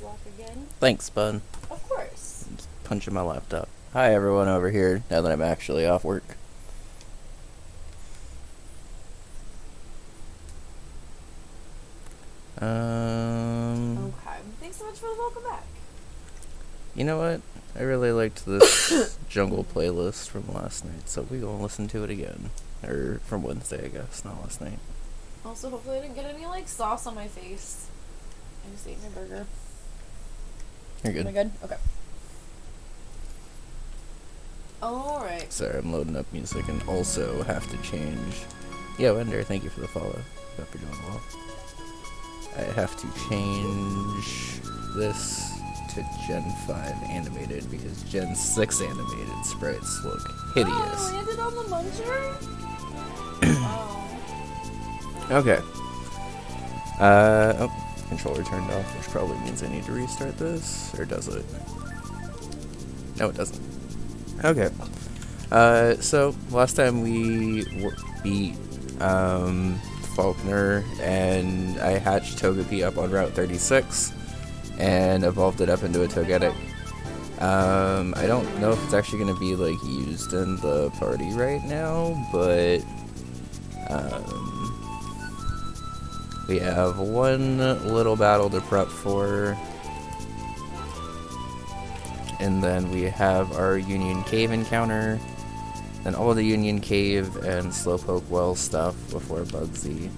Nuzlocke again. Thanks, bud. Of course. Just punching my laptop. Hi, everyone over here, now that I'm actually off work. Okay. Thanks so much for the welcome back. You know what? I really liked this jungle playlist from last night, so we gonna listen to it again. Or from Wednesday, I guess, not last night. Also, hopefully I didn't get any, sauce on my face. I just ate my burger. You're good. Am I good? Okay. Alright. Sorry, I'm loading up music and also have to change. Yo, Ender, thank you for the follow. Hope you're doing well. I have to change this to Gen 5 animated because Gen 6 animated sprites look hideous. Oh, it landed on the muncher? Oh. Okay. Oh, controller turned off, which probably means I need to restart this, or does it? No, it doesn't. Okay. So last time we beat Faulkner, and I hatched Togepi up on Route 36, and evolved it up into a Togetic. I don't know if it's actually going to be used in the party right now, but we have one little battle to prep for, and then we have our Union Cave encounter, then all the Union Cave and Slowpoke well stuff before Bugsy.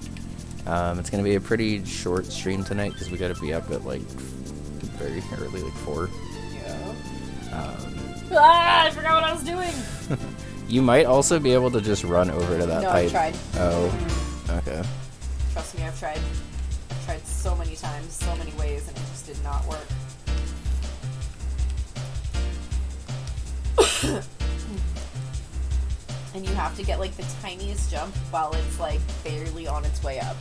It's going to be a pretty short stream tonight because we got to be up at very early, 4. Yeah. I forgot what I was doing. You might also be able to just run over to that No, pipe. I tried. Oh, okay. Trust me, I've tried. I've tried so many times, so many ways, and it just did not work. And you have to get the tiniest jump while it's barely on its way up.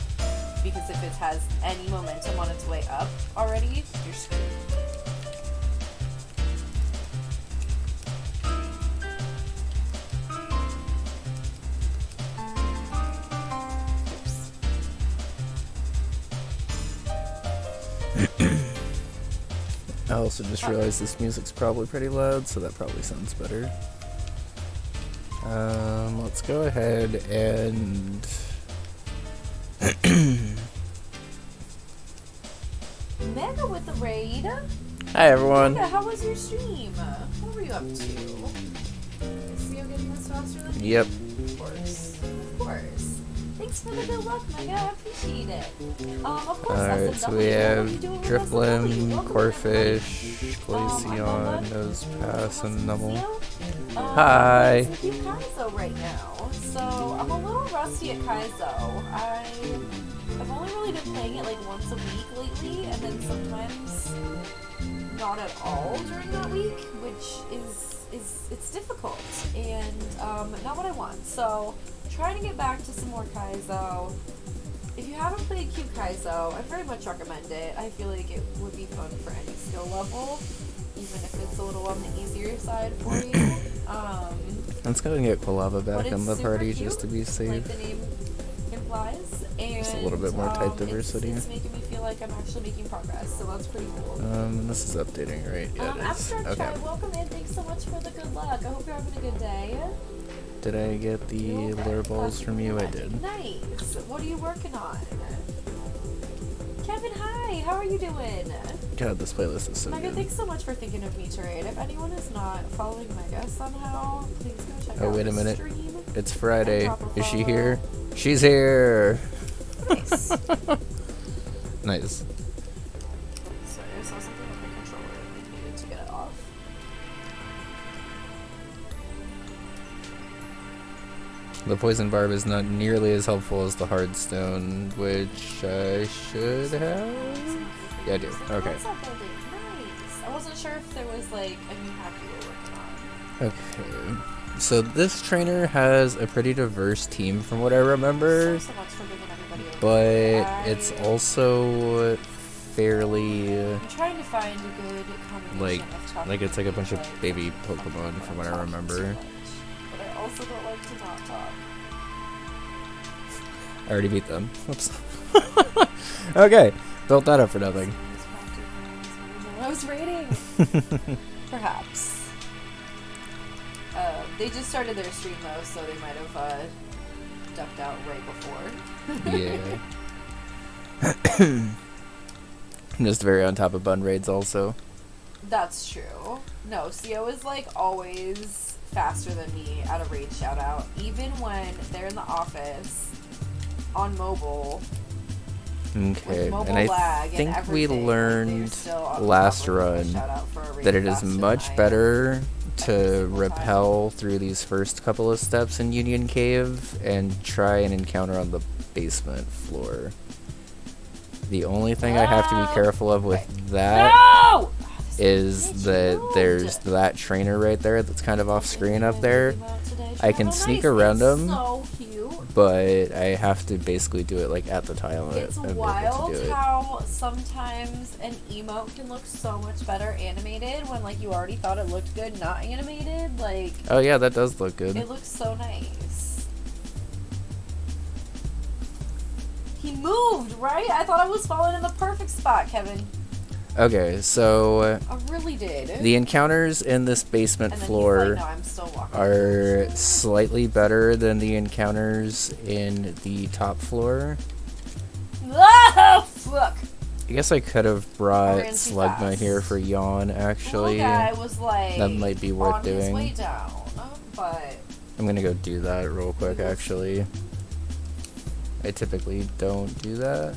Because if it has any momentum on its way up already, you're screwed. I also just realized this music's probably pretty loud, so that probably sounds better. Let's go ahead and Mega with the raid. hi everyone. Mega, how was your stream? What were you up to? Is Theo getting this faster than you? Yep. Of course. Of course. Thanks for the good luck, Mega. I appreciate it. Of course, Alright, so we have Drifblim, Corfish, Glaceon, Nosepass, and Numble. Hi. I'm playing Kaizo right now, so I'm a little rusty at Kaizo. I've only really been playing it once a week lately, and then sometimes not at all during that week, which is it's difficult and not what I want. So trying to get back to some more Kaizo. If you haven't played Cube Kaizo, I very much recommend it. I feel like it would be fun for any skill level, even if it's a little on the easier side for you. Let's go and get Quilava back in the party cute, just to be safe. like the name implies. And, Just a little bit more type diversity. It's making me feel like I'm actually making progress, so that's pretty cool. This is updating, right? Yeah, it is. Abstract Okay. Tribe, welcome in. Thanks so much for the good luck. I hope you're having a good day. Did I get the lure balls from you? I did. Nice. What are you working on? Kevin, hi. How are you doing? God, this playlist is so Mega, good. thanks so much for thinking of me to raid. If anyone is not following Mega somehow, please go check out Oh, wait a the minute. stream. It's Friday. Drop a Is she follow. here? She's here! Nice. Nice. Sorry, I saw something on my controller and I needed to get it off. The poison barb is not nearly as helpful as the hard stone, which I should have. Yeah, I do. Okay. What's up, building? Nice. I wasn't sure if there was a new hack you were working on. Okay. So this trainer has a pretty diverse team from what I remember, So much for giving everybody a but it's also fairly I'm trying to find a good combination of talking it's like a bunch of like, baby Pokemon from what I talking remember. so much, but I also don't like to not talk. I already beat them. Oops. Okay, built that up for nothing. was raiding. Perhaps. They just started their stream though, so they might have ducked out right before. Yeah. Just very on top of bun raids also. That's true. No, CO is like always faster than me at a raid shout out. Even when they're in the office on mobile. Okay, mobile and I lag think and we everything, learned still on last top of a run shout out for a raid that it is faster than much I am better to every single rappel through these first couple of steps in Union Cave and try an encounter on the basement floor. The only thing I have to be careful of with that No! is that there's that trainer right there that's kind of off screen up there. I can sneak around him, So cute. but I have to basically do it like at the time It's I'm able to wild do it. how sometimes an emote can look so much better animated when like you already thought it looked good not animated. Like, Oh yeah, that does look good. it looks so nice. He moved, right? I thought I was falling in the perfect spot, Kevin. Okay, so I really did. the encounters in this basement and then floor he's like, no, I'm still walking. are slightly better than the encounters in the top floor. Oh, fuck! I guess I could have I brought ran too Slugma fast. here for Yawn, actually. Little guy was like That might be worth on his doing. way down, but I'm gonna go do that real quick, actually. I typically don't do that.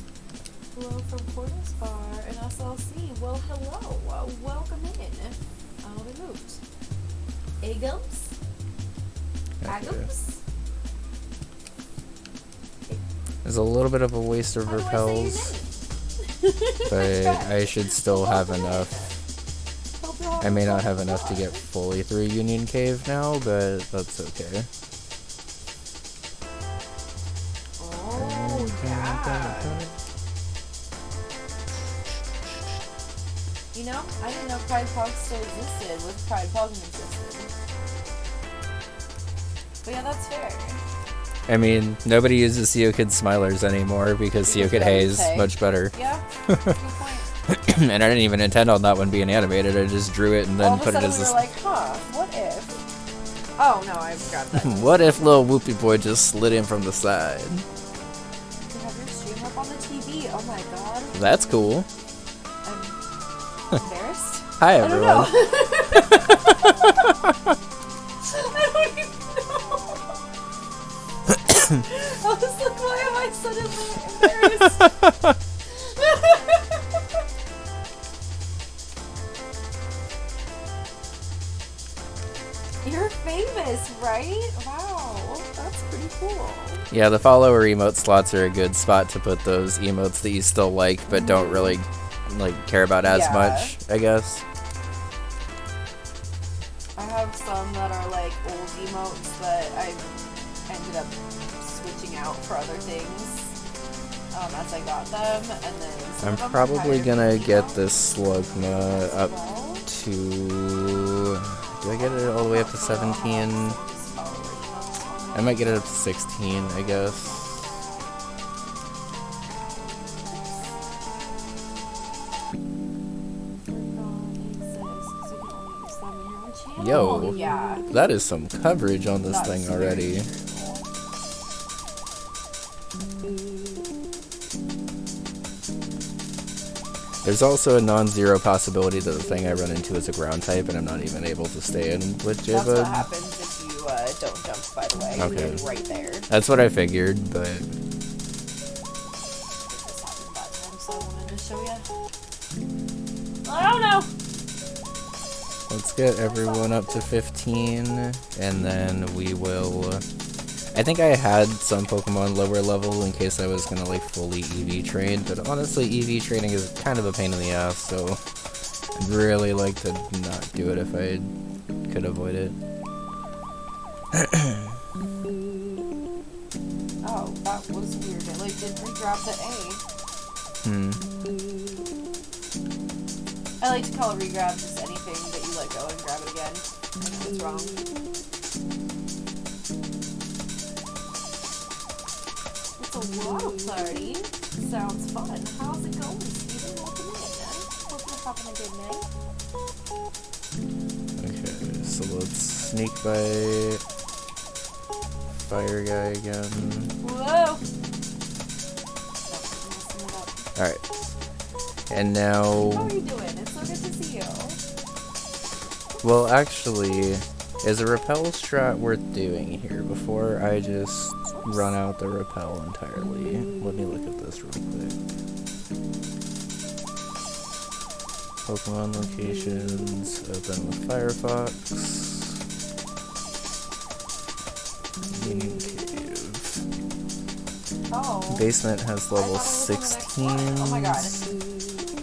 hello from Porter's Bar and SLC. Well, hello. Welcome in. Oh, they moved. Agums? Okay. Agums? There's a little bit of a waste of How do I repels, say your name? but I should still have enough. Hope you're all I may not have fine. enough to get fully through Union Cave now, but that's okay. Oh, yeah. You know, I didn't know Pride Pog still existed with Pride Pog existed. But yeah, that's fair. I mean, nobody uses Seokid Smilers anymore because Seokid Hay is Hay. much better. Yeah, good point. And I didn't even intend on that one being animated, I just drew it and then All of a put it sudden as we this. were like, huh, what if? Oh, no, I grabbed that. What if little Whoopie Boy just slid in from the side? You have your stream up on the TV. Oh my god. That's cool. I'm embarrassed. Hi, I don't everyone. know. I don't even know. I was like, why am I suddenly embarrassed? You're famous, right? Wow, that's pretty cool. Yeah, the follower emote slots are a good spot to put those emotes that you still like but don't really care about as Yeah. much, I guess. I have some that are like old emotes that I ended up switching out for other things as I got them, and then some I'm of them are probably higher gonna emotes get this Slugma as up well. to... Do I get it all the way up to 17? I might get it up to 16, I guess. Yo, Oh, yeah. that is some coverage on this That's thing very already. cool. There's also a non-zero possibility that the thing I run into is a ground type and I'm not even able to stay in with That's what Jibba. happens if you don't jump, by the way. Okay. You're right there. That's what I figured, but... This happened that time, so I wanted to show you. Oh no! Let's get everyone up to 15, and then we will... I think I had some Pokemon lower level in case I was gonna fully EV train, but honestly EV training is kind of a pain in the ass, so I'd really like to not do it if I could avoid it. Oh, that was weird. It didn't regrab the A. I like to call it regrab just anything that you let go and grab it again. I know it's wrong. It's a waddle party. Sounds fun. How's it going, Steven? Welcome in. Hope you're having a good night. Okay, so let's sneak by fire guy again. Whoa! Alright. And now... How are you doing? It's so good to see you. Well, actually, is a repel strat worth doing here before I just run out the repel entirely? Let me look at this real quick. Pokemon locations, open with Firefox. Union Cave. Oh. Basement has level I thought it was on the next 16. one. Oh my god.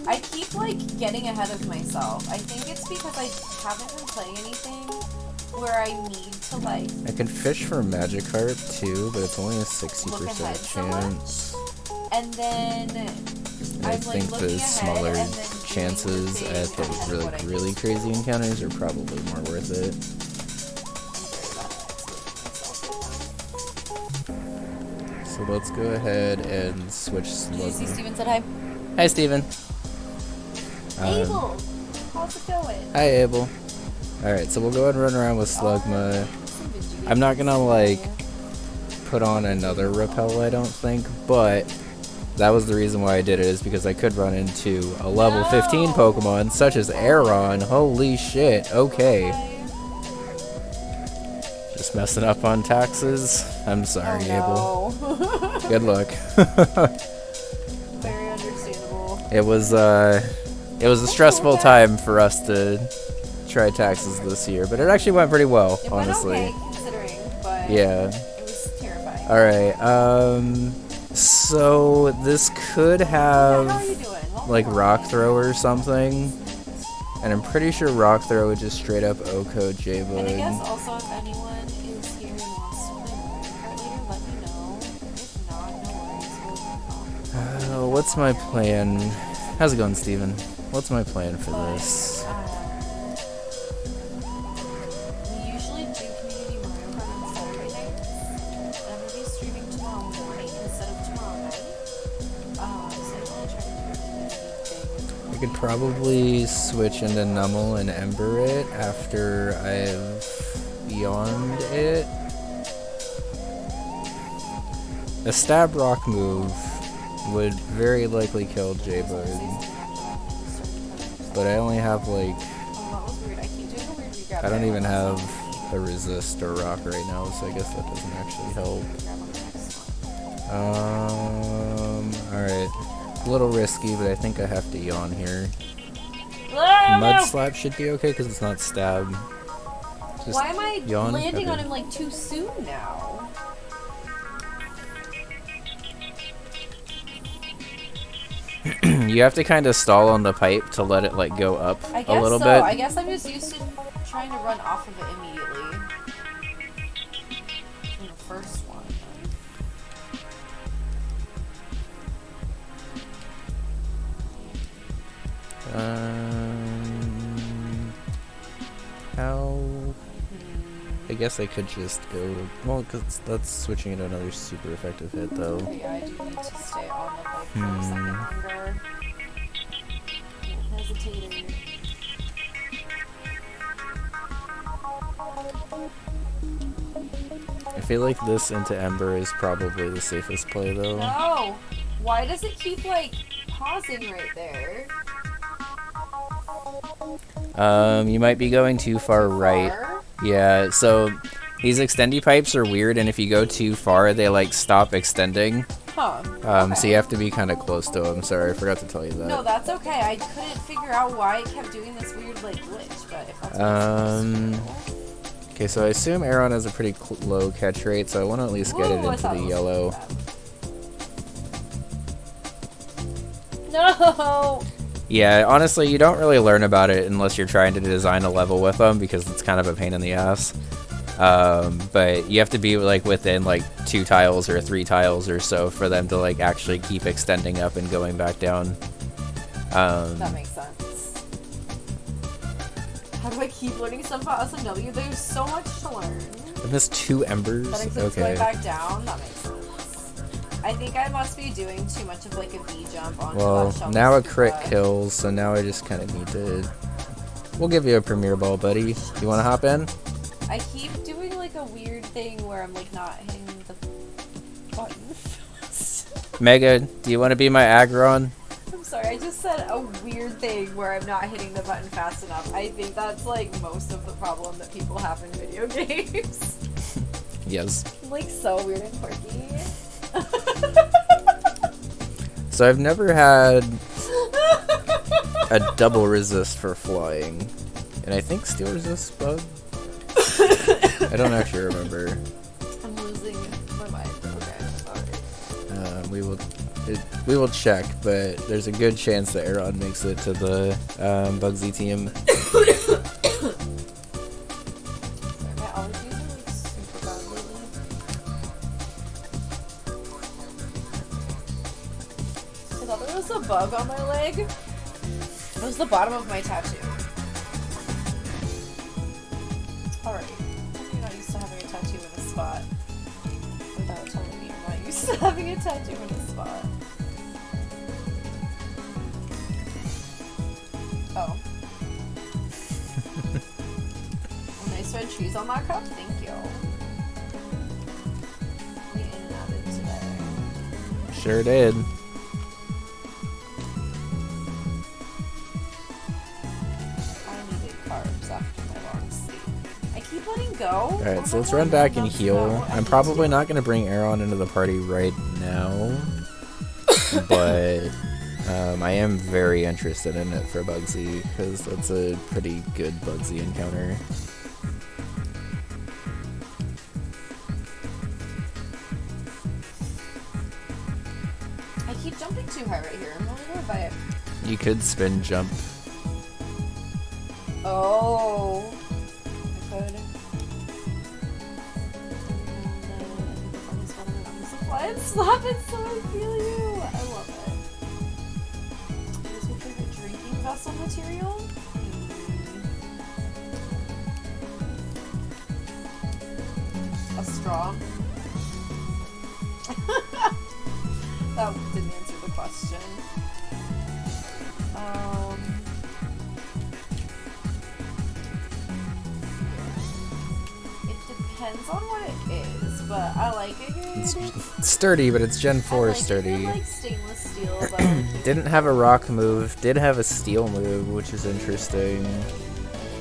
I keep, like, getting ahead of myself. I think it's because I haven't been playing anything where I need to, like... I can fish for Magikarp too, but it's only a 60% so chance. And then... I I'm, like, think looking the ahead smaller and then chances doing the at thing the ahead of what I really used to. crazy encounters are probably more worth it. So let's go ahead and switch Did you see Slowpoke. Steven said hi? Hi, Steven. Abel! How's it going? Hi, Abel. Alright, so we'll go ahead and run around with Slugma. I'm not gonna, like, put on another repel, I don't think, but that was the reason why I did it, is because I could run into a level 15 Pokemon, such as Aeron. Holy shit, okay. Just messing up on taxes. I'm sorry, Abel. Good luck. Very understandable. It was a stressful time for us to try taxes this year, but it actually went pretty well, It honestly. went okay, considering, but Yeah. it was terrifying. Alright, so this could How are you have, doing? Well, like, Rock Throw or something, and I'm pretty sure Rock Throw would just straight up OHKO And I J-Bug. guess also if anyone is here and wants to play Mario Kart later, let me know. If not, no worries. We'll What's my plan? How's it going, Steven? What's my plan for this? we usually do community Mario Kart on Saturday nights. And I'm going to be streaming tomorrow morning instead of tomorrow night. So I'm going to try to do a community thing. I could probably switch into Numel and Ember it after I've yawned it. A Stab Rock move would very likely kill J-Bug, but I only have, like, Oh, that was weird. I keep doing a weird regrab. I don't even have a Resist or Rock right now, so I guess that doesn't actually help. Alright. A little risky, but I think I have to yawn here. Mud Slap should be okay because it's not Stab. Just Why am I yawn? landing Okay. on him like too soon now? You have to kind of stall on the pipe to let it, like, go up I a guess little so. bit. I guess I'm just used to trying to run off of it immediately. From the first one. How? I guess I could just go. Well, cause that's switching into another super effective hit, though. Yeah, I do need to stay on the bike for a second longer. No hesitating. I feel like this into Ember is probably the safest play, though. No! Why does it keep, like, pausing right there? You might be going too far right. Far? Yeah, so these extendy pipes are weird, and if you go too far, they, like, stop extending. Huh. So you have to be kind of close to them. Sorry, I forgot to tell you that. No, that's okay. I couldn't figure out why it kept doing this weird, like, glitch, but if that's what Okay, so I assume Aeron has a pretty low catch rate, so I want to at least get it Whoa, I into thought the it was yellow. bad. No! Yeah, honestly, you don't really learn about it unless you're trying to design a level with them, because it's kind of a pain in the ass. But you have to be, like, within, like, 2 tiles or 3 tiles or so for them to, like, actually keep extending up and going back down. That makes sense. How do I keep learning stuff about SMW? There's so much to learn. I missed 2 embers? That includes Okay. going back down? That makes sense. I think I must be doing too much of like a V jump onto Well, that now a Shelby crit Stupa. kills, so now I just kind of need to... We'll give you a Premier Ball, buddy. You want to hop in? I keep doing like a weird thing where I'm like not hitting the button. Mega, do you want to be my Aggron? I'm sorry, I just said a weird thing where I'm not hitting the button fast enough. I think that's like most of the problem that people have in video games. Yes. Like so weird and quirky. So I've never had a double resist for flying. And I think steel resist bug? I don't actually remember. I'm losing my mind. Okay, sorry. We will check, but there's a good chance that Aaron makes it to the Bugsy team. Sorry, my allergies are like super bad lately. I thought there was a bug on my leg. It was the bottom of my tattoo. Alright. You're not used to having a tattoo in a spot. Without telling me you're not used to having a tattoo in a spot. Oh. Nice red trees on that cup? Thank you. We in and out it today. Sure did. After my long sleep. I keep letting go. Alright, so let's run back and heal. I'm probably not going to bring Aaron into the party right now. But I am very interested in it for Bugsy, because that's a pretty good Bugsy encounter. I keep jumping too high right here. I'm only going by it. You could spin jump. Oh. I could. And slap it so I feel you. I love it. Is your favorite drinking vessel material? A straw? That didn't answer the question. Depends on what it is, but I like it. It's sturdy, but it's Gen 4 sturdy. I like stainless steel, but I like Didn't have a rock move, did have a steel move, which is interesting.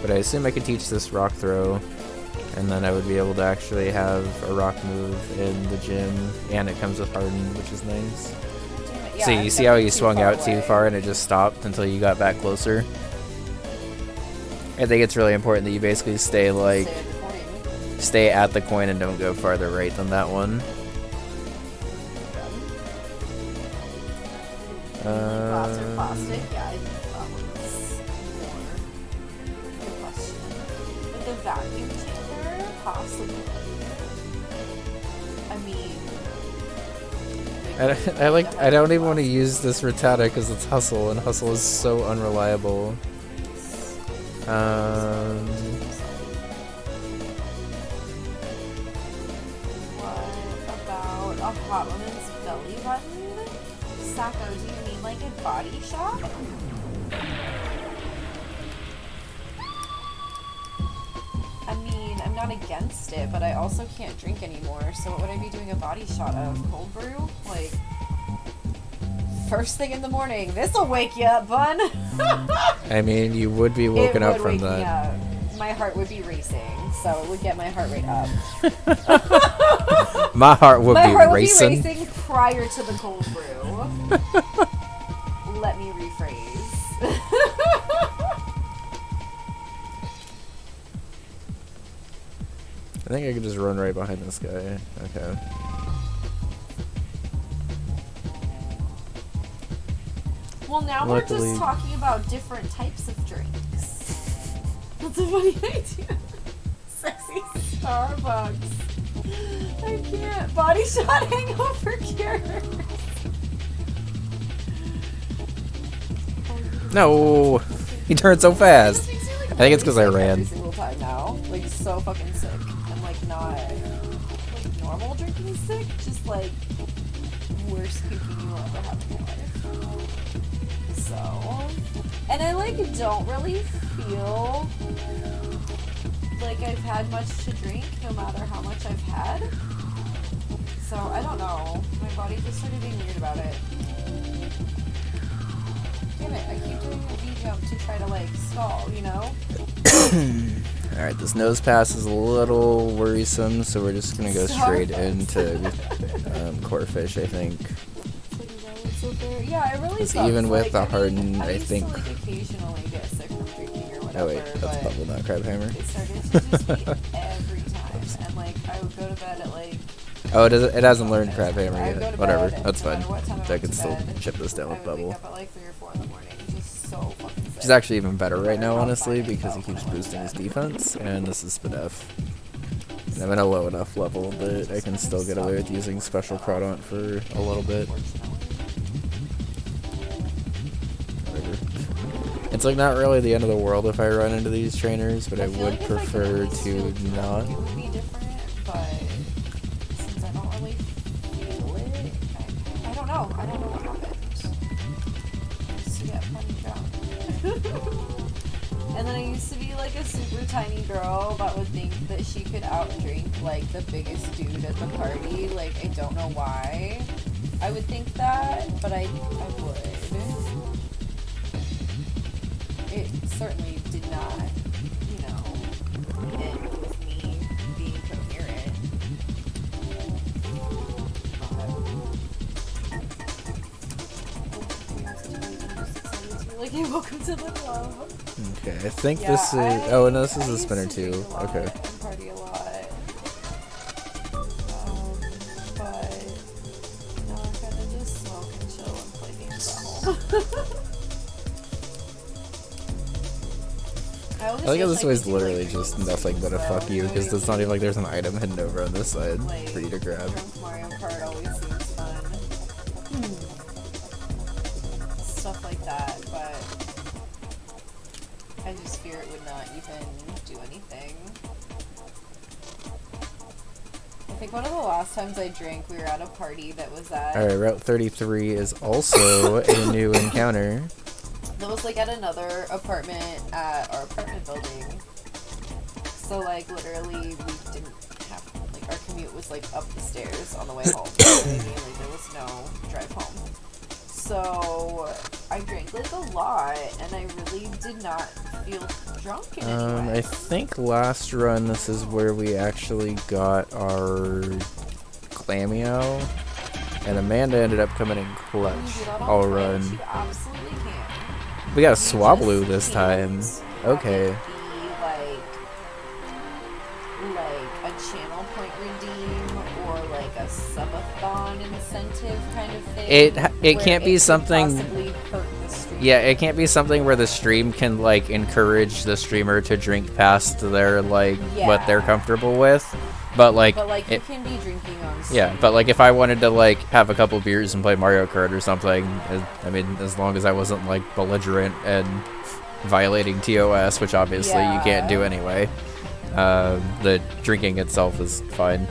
But I assume I could teach this rock throw, and then I would be able to actually have a rock move in the gym, and it comes with Harden, which is nice. Yeah, So you see how you swung out too far and it just stopped until you got back closer? I think it's really important that you basically stay at the coin and don't go farther right than that one. Glass or plastic? Yeah, I think that was more the question. With the vacuum chamber, possibly. I mean, I don't even want to use this Rattata because it's Hustle, and Hustle is so unreliable. What about a hot woman's belly button? Sacco, do you mean like a body shop? I mean, I'm not against it, but I also can't drink anymore, so what would I be doing a body shot of? Cold brew? Like, first thing in the morning. This'll wake you up, bun! I mean, you would be woken up from that. Yeah, my heart would be racing, so it would get my heart rate up. My heart would My be heart racing. would be racing prior to the cold brew. Let me rephrase. I think I could just run right behind this guy. Okay. Well, now Luckily. we're just talking about different types of drinks. That's a funny idea. Sexy Starbucks. I can't. Body shot hangover cure. No! He turned so fast. This makes me, like, I think it's 'cause I really sick ran. every single time now. Like, so fucking sick. I'm like not like normal drinking sick, just like worst puking you will ever have in your life. So, and I like don't really feel like I've had much to drink, no matter how much I've had. So I don't know. My body just started being weird about it. Damn it! I keep doing a V jump to try to like stall, you know. Alright, this nose pass is a little worrisome, so we're just gonna go straight into core fish, I think. Yeah, it really sucks. Even with like, the hardened, I used think. To, like, occasionally get sick from drinking or whatever. Oh wait, that's bubble, not crab hammer. It started to just be every time, and like I would go to bed at like. Oh, it hasn't learned crab hammer I would go yet. to Whatever, bed, that's no fine. matter what time I can went to still bed, chip this down with I would bubble. wake up at like 3 or 4 in the morning, just so fucking sick. Which is actually even better right now, How honestly, fine I because he felt when keeps I went boosting to his bed. defense, and this is Spadef. And I'm at a low enough level that I can still get away with using special Crawdaunt for a little bit. It's like not really the end of the world if I run into these trainers, but I feel would like if I could prefer really to feel not. It would be different, but since I don't really feel it, I don't know. I don't know what happened. I used to get funny drunk. And then I used to be like a super tiny girl that would think that she could outdrink like the biggest dude at the party. Like, I don't know why I would think that, but I would. It certainly did not, you know, end with me being coherent. Like, hey, welcome to the club. Okay, I think Yeah, this is. Oh, no, this is a spinner too. Okay. And party a lot. But now I'm gonna just smoke and chill and play games at home. I I think this way is literally just nothing but a fuck you, because it's not even like there's an item hidden over on this side for you to grab. Drunk Mario Kart always seems fun. Stuff like that, but I just fear it would not even do anything. I think one of the last times I drank, we were at a party that was at... Alright, Route 33 is also a new encounter. That was like at another apartment at our apartment building. So like literally we didn't have, like our commute was like up the stairs on the way home. You know what I mean? Like there was no drive home. So I drank like a lot and I really did not feel drunk in any way. I think last run this is where we actually got our Clammeow, and Amanda ended up coming in clutch all run. You absolutely can. We got a Swablu this time. Okay. Like a channel point redeem or like a subathon incentive kind of thing. It can't be something. Possibly hurt the stream. Yeah, it can't be something where the stream can like encourage the streamer to drink past their like what they're comfortable with. But like you can be drinking on stream. Yeah, but like if I wanted to like have a couple beers and play Mario Kart or something, I mean, as long as I wasn't like belligerent and violating TOS, which obviously you can't do anyway, the drinking itself is fine.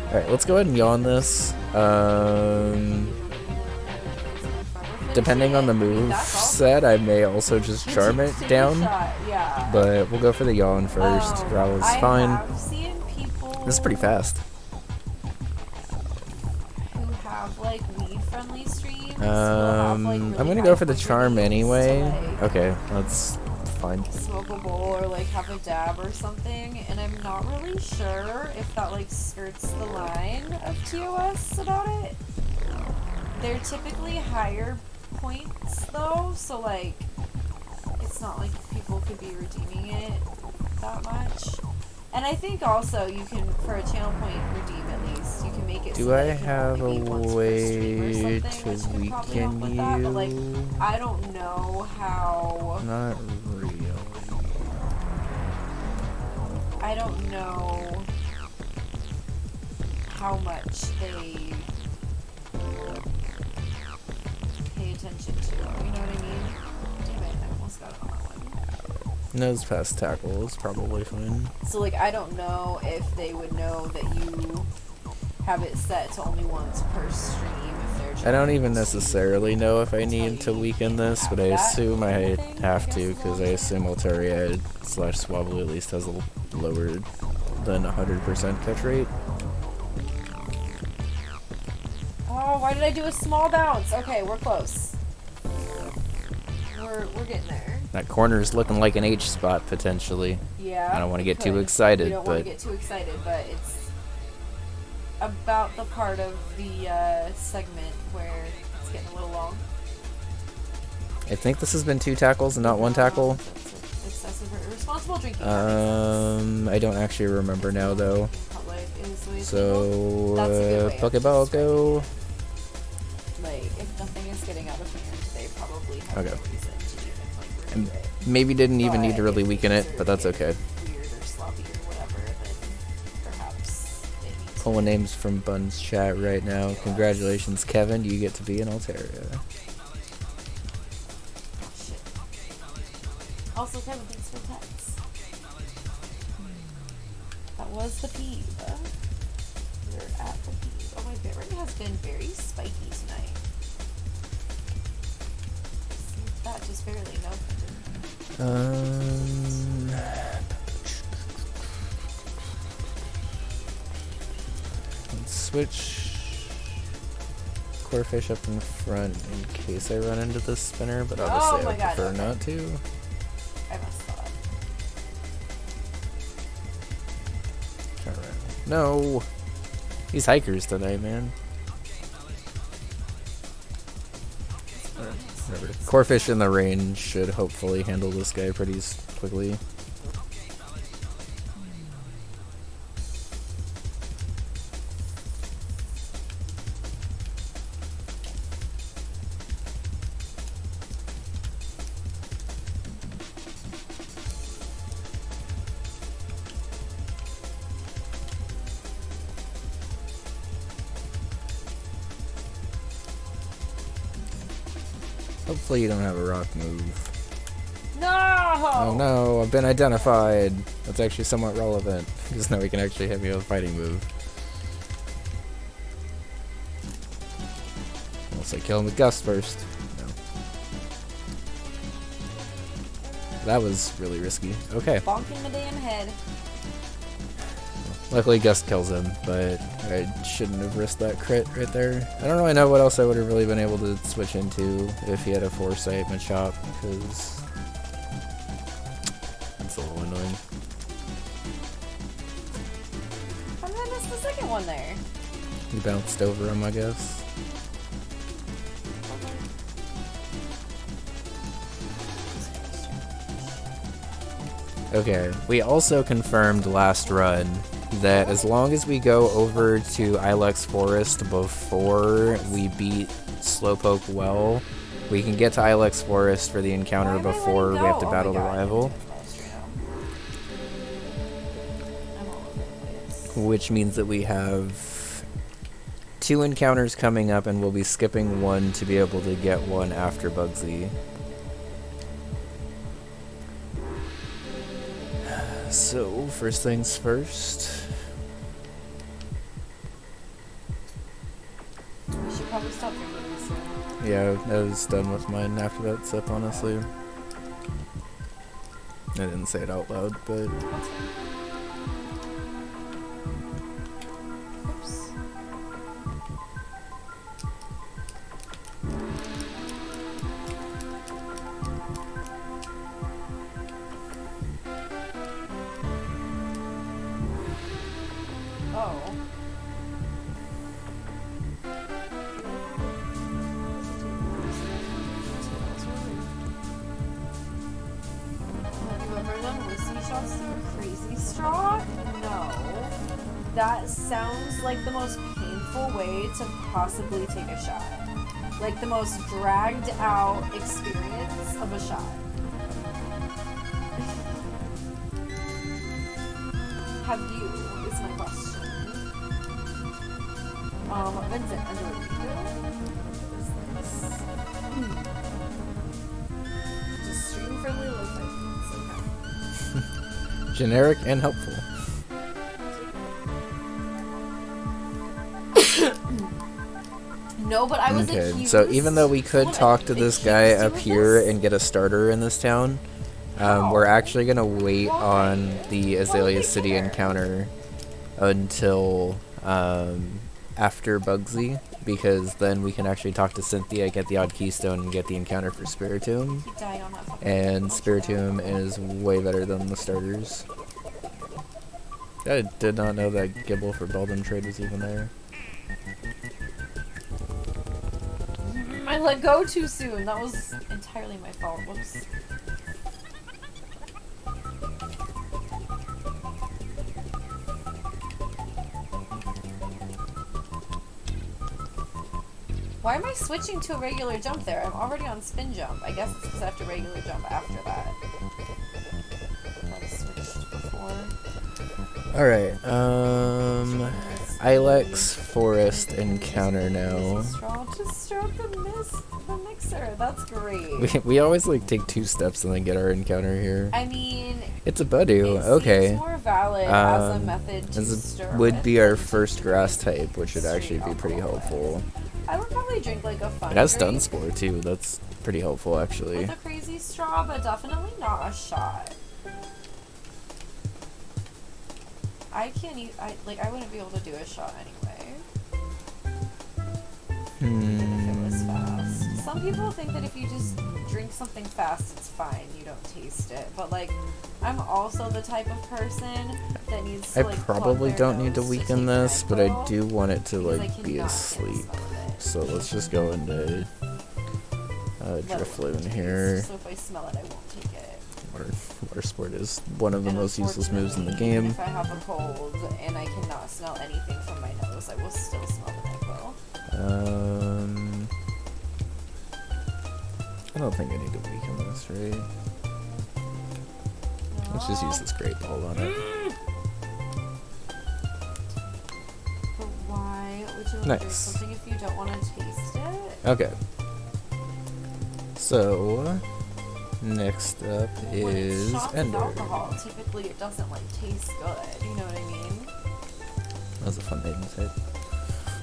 Alright, let's go ahead and yawn this. Depending on the move set, I may also just charm it down. But we'll go for the yawn first. Growl is fine. This is pretty fast. Who have like weed friendly streams? I'm gonna go for the charm anyway. Okay, that's fine. Smoke a bowl or like have a dab or something, and I'm not really sure if that like skirts the line of TOS about it. They're typically higher points though, so like it's not like people could be redeeming it that much. And I think also you can, for a channel point redeem at least, you can make it. Do I have a way to weaken you? But like, I don't know how. Not really. I don't know how much they pay attention to. You know what I mean? Damn it! I almost got it on that one. Nose past tackle is probably fine. So like I don't know if they would know that you have it set to only once per stream if they're I don't trying even to necessarily know if I tell need to you weaken you this, have but I that assume I thing, have I to, guess, because I assume Altaria / Swablu at least has a lower than 100% catch rate. Oh, why did I do a small bounce? Okay, we're close. We're getting there. That corner's looking like an H spot, potentially. Yeah. I don't want to get too could. excited, You don't want but... to get too excited, but it's about the part of the segment where it's getting a little long. I think this has been 2 tackles and not 1 tackle. Excessive or irresponsible drinking. I don't actually remember now, though. Public is the way it's So, That's a good way of Pokeball go. Like, if nothing is getting out of hand, they probably have Okay. no reason to even, like, And review it. maybe didn't even need to really if weaken things it, are but that's okay. getting weird or sloppy or whatever, then perhaps they need to. Pulling names from Bun's chat right now. Congratulations, Kevin. You get to be in Altaria. Shit. Also, Kevin, thanks for the pets. That was the peeve. We're at the peeve. Oh, my bitrate has been very spiky tonight. That just barely melted. Let's switch Corefish up in front in case I run into this spinner, but obviously my I God, prefer okay. not to. I must thought. Turn around. No! These hikers today, man. Whatever. Corefish in the range should hopefully handle this guy pretty quickly. Hopefully you don't have a rock move. No! Oh no, I've been identified. That's actually somewhat relevant, because now we can actually have you a fighting move. Unless I kill him with Gust first. No. That was really risky. Okay. Bonking the damn head. Luckily Gust kills him, but I shouldn't have risked that crit right there. I don't really know what else I would have really been able to switch into if he had a Foresight Machop, because that's a little annoying. How did I miss the second one there? He bounced over him, I guess. Okay, we also confirmed last run that as long as we go over to Ilex Forest before we beat Slowpoke well, we can get to Ilex Forest for the encounter before we have to battle the rival. Which means that we have 2 encounters coming up and we'll be skipping one to be able to get one after Bugsy. So, first things first. We should probably stop drinking this soon. Yeah, I was done with mine after that sip, honestly. I didn't say it out loud, but... Oops. Oh. Have you ever done whiskey shots through a crazy straw? No. That sounds like the most painful way to possibly take a shot. Like the most dragged out experience of a shot. Have you, is my question. Vincent, under what is this? Just stream friendly lo-fi beats, okay. generic and helpful. No, but I was Okay, accused. so even though we could Someone talk to this guy accused you up of here this? and get a starter in this town, we're actually gonna wait on the Azalea City encounter until after Bugsy, because then we can actually talk to Cynthia, get the odd keystone, and get the encounter for Spiritomb. He died on that fucking And launch Spiritomb pad. is way better than the starters. I did not know that Gibble for Beldum trade was even there. I let go too soon. That was entirely my fault. Whoops. Why am I switching to a regular jump there? I'm already on spin jump. I guess it's because I have to regular jump after that. I switched before. Alright, Ilex Forest encounter now. Just stroke the mixer. That's great. We always like take 2 steps and then get our encounter here. I mean, It's a Budu, it okay. seems more valid as a method to This stir would with be our than first grass type, which would straight actually be pretty alcohol helpful. I would probably drink like a fun It has drink Dunspore too, that's pretty helpful actually. with a crazy straw, but definitely not a shot. I can't eat. I wouldn't be able to do a shot anyway. If it was fast. Some people think that if you just drink something fast, it's fine. You don't taste it. But like, I'm also the type of person that needs to I like. probably plug their don't need to nose weaken take this, but I Nyquil, do want it to because I like be cannot asleep. stand the smell of it. So let's just go into Drifloon here. So if I smell it, I won't take it. Water Sport is one of the And most useless moves in the unfortunately, even game. if I have a cold and I cannot smell anything from my nose, I will still smell the NyQuil. I don't think I need to weaken this, right? Let's just use this Great Ball on it. But why would you Nice. drink something if you don't want to taste it? Okay. So, next up When it's is shots of Ender. alcohol, typically it doesn't like taste good. You know what I mean? That was a fun name to say.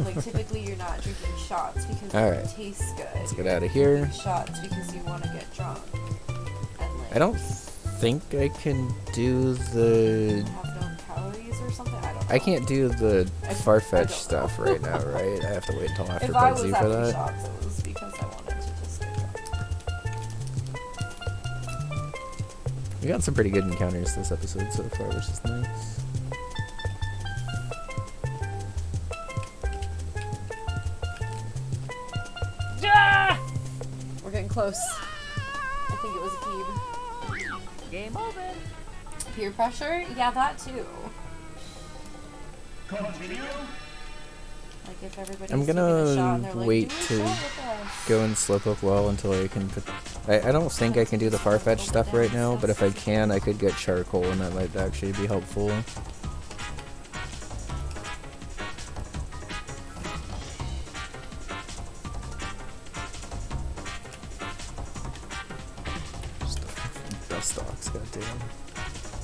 Like typically you're not drinking shots because Alright. it tastes good. Let's get out of You're here. drinking shots because you want to get drunk. And like I don't think I can do the... have no calories or something. I don't know. I can't do the I Farfetch don't stuff know. right now, right? I have to wait until after If I was Bugsy for having that. shots, it was because I wanted to just get drunk. We got some pretty good encounters this episode so far, which is nice. We're getting close. I think it was a Keeb. Game over. Peer pressure? Yeah, that too. Continue. Like if everybody's I'm taking a shot and gonna they're like, wait "Do a to shot with us." go and Slowpoke well until I can put... I don't think I can do the Farfetch stuff right now, but if I can, I could get Charcoal and that might actually be helpful. Just the Dustox, goddamn.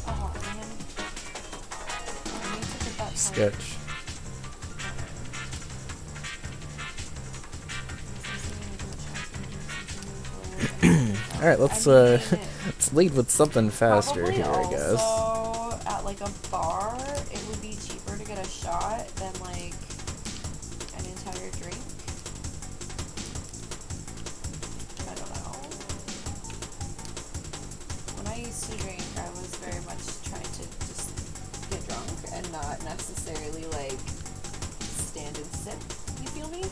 Oh man. I need to get that Sketch. Alright, let's let's lead with something faster probably here, I guess. Also, at like a bar, it would be cheaper to get a shot than like an entire drink. I don't know. When I used to drink, I was very much trying to just get drunk and not necessarily like stand and sip. You feel me?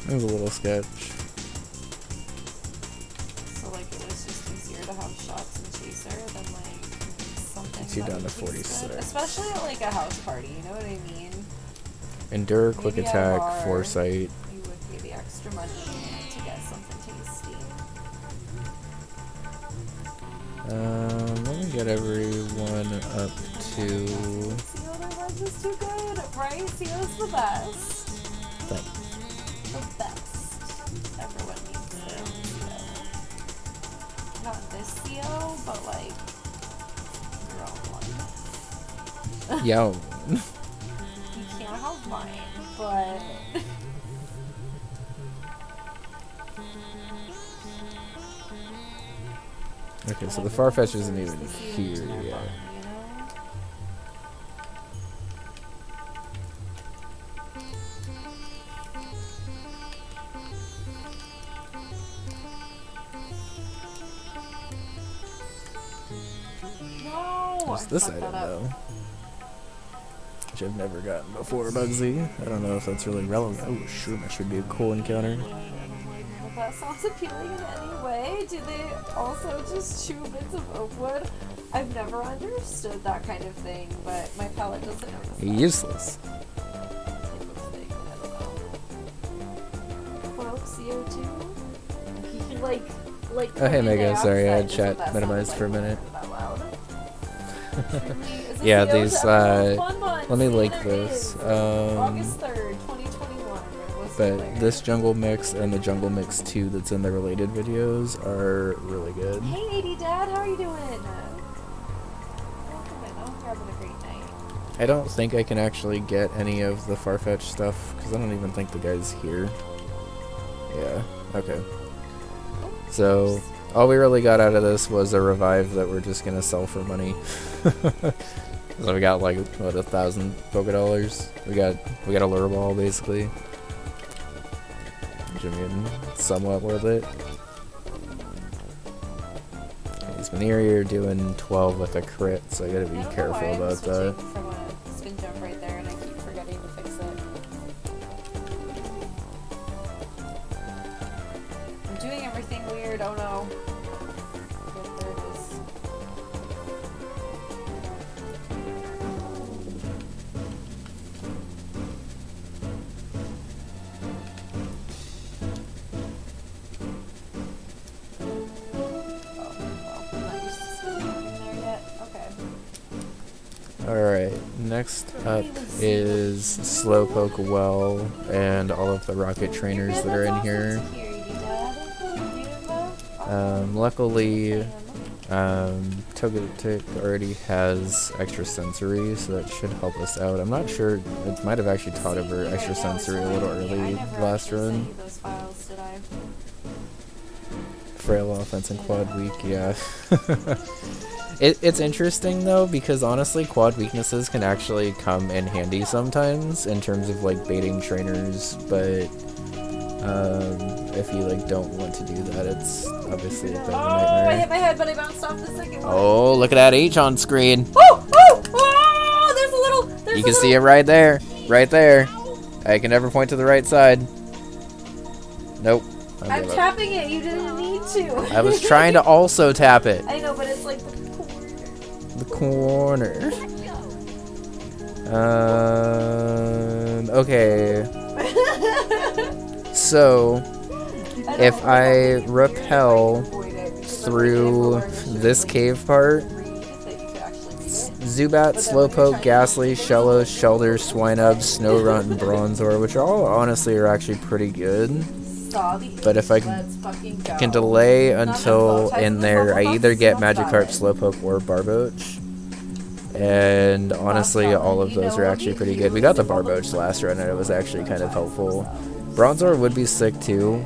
It was a little sketch. So like it was just easier to have shots and chaser than like something. Gets you that down would to taste good. 46. Especially at like a house party, you know what I mean? Endure, Quick Maybe at a Attack, bar, Foresight. You would pay the extra money to get something tasty. Let me get everyone up to... CO, their ledge is too good, right? CO's the best. Thank The best. Everyone needs their own CO. Not this CO, but like your own one. Yo. You can't have mine. but Okay, so the Farfetch isn't even here yet. No! What's this item though? Which I've never gotten before, Bugsy. I don't know if that's really relevant. Oh shoot, that should be a cool encounter. Well, that sounds appealing in any way. Do they also just chew bits of oak wood? I've never understood that kind of thing, but my palate doesn't notice that. Useless. Type of thing, I don't know. Well, CO2? like. Oh hey Mega, sorry I had dioxide is what chat that minimized sounded for a like minute. out loud. Yeah, CO2 these, Fun Buns? let me See, link there this. is. August 3rd, 2021. It was But hilarious. this Jungle Mix and the Jungle Mix 2 that's in the related videos are really good. Hey, AD Dad, how are you doing? Welcome in. I hope you're having a great night. I don't think I can actually get any of the Farfetch stuff, because I don't even think the guy's here. Yeah, okay. So, all we really got out of this was a revive that we're just gonna sell for money. So we got like, what, 1,000 Poké Dollars? We got a lure ball, basically. Which I mean, somewhat worth it. He's been here doing 12 with a crit, so I gotta be careful about that. From a spin jump right there, and I keep forgetting to fix it. I'm doing everything weird. Oh no. Yep, there it is. Oh, well, I'm not used to spin jumping there yet. Okay. Alright, next up is Slowpoke Well and all of the rocket trainers that are in here. Luckily, Togetic already has extra sensory, so that should help us out. I'm not sure, it might have actually taught over extra sensory a little early last run. Frail offense and quad weak, yeah. It's interesting though, because honestly quad weaknesses can actually come in handy sometimes in terms of like baiting trainers, but if you like don't want to do that, it's obviously a bit of a nightmare. I hit my head, but I bounced off the second one. Oh, look at that H on screen. Oh, there's a little. You can see it right there. Right there. I can never point to the right side. Nope. I'm tapping it. You didn't need to. I was trying to also tap it. I know, but it's like The corner. Okay. So, if I rappel through this cave part, Zubat, Slowpoke, Ghastly, Shellos, Shelter, Swinub, Snorunt, and Bronzor, which all honestly are actually pretty good. But if I can delay until in there, I either get Magikarp, Slowpoke, or Barboach. And honestly, all of those are actually pretty good. We got the Barboach last run, and it was actually kind of helpful. Bronzor would be sick too,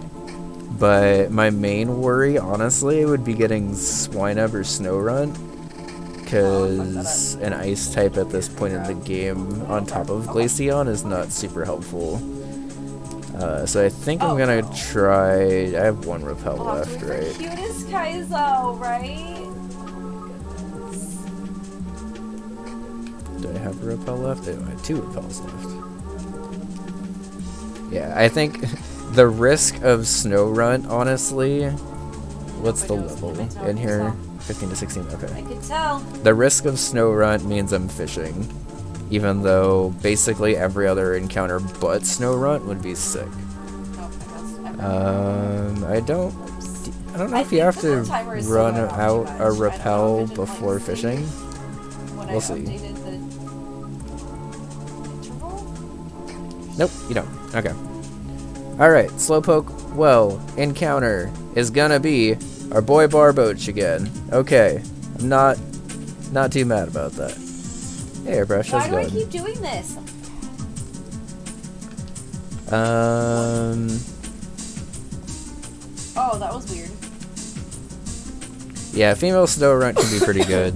but my main worry, honestly, would be getting Swinub or Snorunt, because an Ice type at this point in the game on top of Glaceon is not super helpful. So I think I'm gonna try. I have one Repel left, right? Cutest Kaizo, right? Do I have a Repel left? I have 2 Repels left. Yeah, I think the risk of Snorunt, honestly. What's the level in here? 15 to 16. Okay. I could tell. The risk of Snorunt means I'm fishing, even though basically every other encounter but Snorunt would be sick. I don't know if you have to run out a Repel before fishing. We'll see. Nope, you don't. Okay. Alright, Slowpoke Well encounter is gonna be our boy Barboach again. Okay. I'm not too mad about that. Hey Airbrush, how's it Why going? do I keep doing this? Oh, that was weird. Yeah, female snow runt can be pretty good.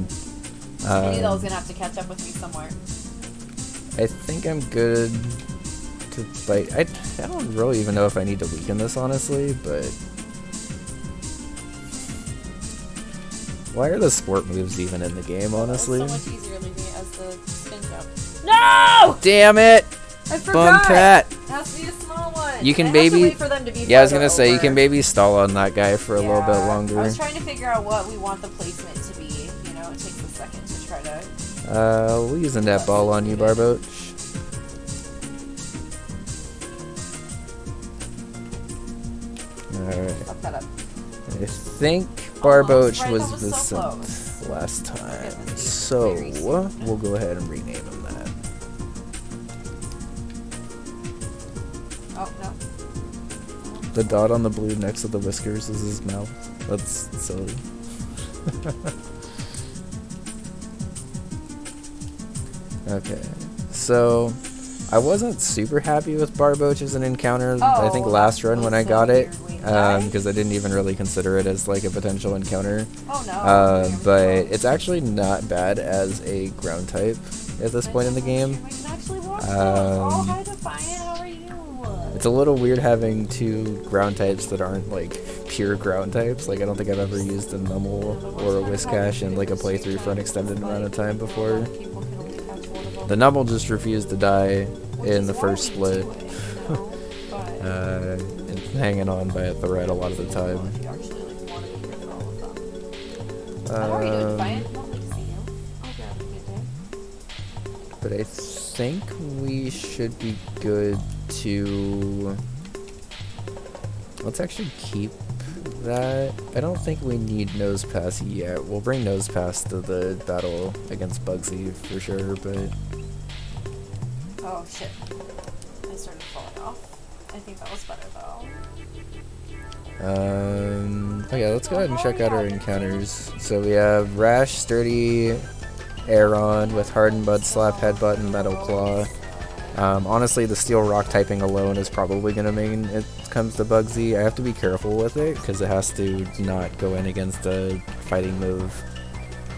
I knew that was gonna have to catch up with me somewhere. I think I'm good to bite. I don't really even know if I need to weaken this, honestly, but... Why are the sport moves even in the game, honestly? It's so much easier leaving it as the spin jump. No! Damn it! I forgot! Pat! It has to be a small one. You can and I have to maybe... wait for them to be Yeah, I was farther gonna say, you over. can maybe stall on that guy for a little bit longer. I was trying to figure out what we want the placement to be. You know, it takes a second to try to... We'll use a net ball on you, Barboach. Alright. Fuck that up. I think Barboach right, was that was so Vicent last time, Goodness, so very easy. we'll go ahead and rename him that. Oh, no. The dot on the blue next to the whiskers is his mouth. That's silly. Okay, so I wasn't super happy with Barboach as an encounter. I think last run when I got it, because I didn't even really consider it as like a potential encounter. Oh no. But it's actually not bad as a ground type at this point in the game. We can actually watch those. Oh, hi Defiant, how are you? It's a little weird having two ground types that aren't like pure ground types. Like I don't think I've ever used a Numble or a Whiscash in like a playthrough for an extended amount of time before. The Numble just refused to die in the first split. It's hanging on by a thread a lot of the time. But I think we should be good to... Let's actually keep that. I don't think we need Nosepass yet. We'll bring Nosepass to the battle against Bugsy for sure, but... Oh shit. I started falling off. I think that was better though. Okay, let's go ahead and check out our encounters. So we have Rash, Sturdy, Aeron with Hardened, Mud Slap, Headbutt, and Metal Claw. Honestly, the Steel Rock typing alone is probably going to mean it comes to Bugsy. I have to be careful with it because it has to not go in against a fighting move.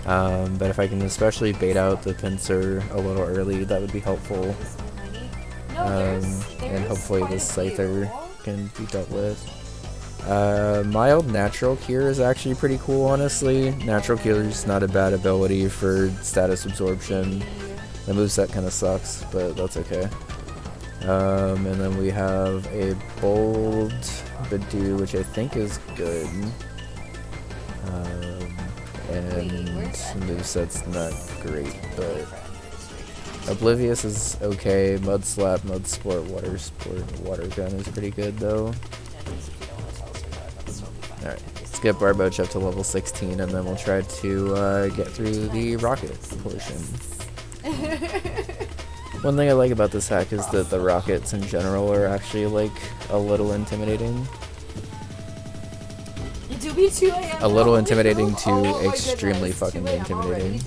But if I can especially bait out the pincer a little early, that would be helpful. And hopefully this Scyther can be dealt with. Mild Natural Cure is actually pretty cool, honestly. Natural Cure is not a bad ability for status absorption. The moveset kind of sucks, but that's okay. And then we have a Bold Badoo, which I think is good. And moveset's not great, but Oblivious is okay. Mud Slap, Mud Sport, Water Gun is pretty good though. Alright, let's get Barboach up to level 16 and then we'll try to get through the rocket portion. One thing I like about this hack is that the rockets in general are actually like a little intimidating. A little intimidating to extremely fucking intimidating.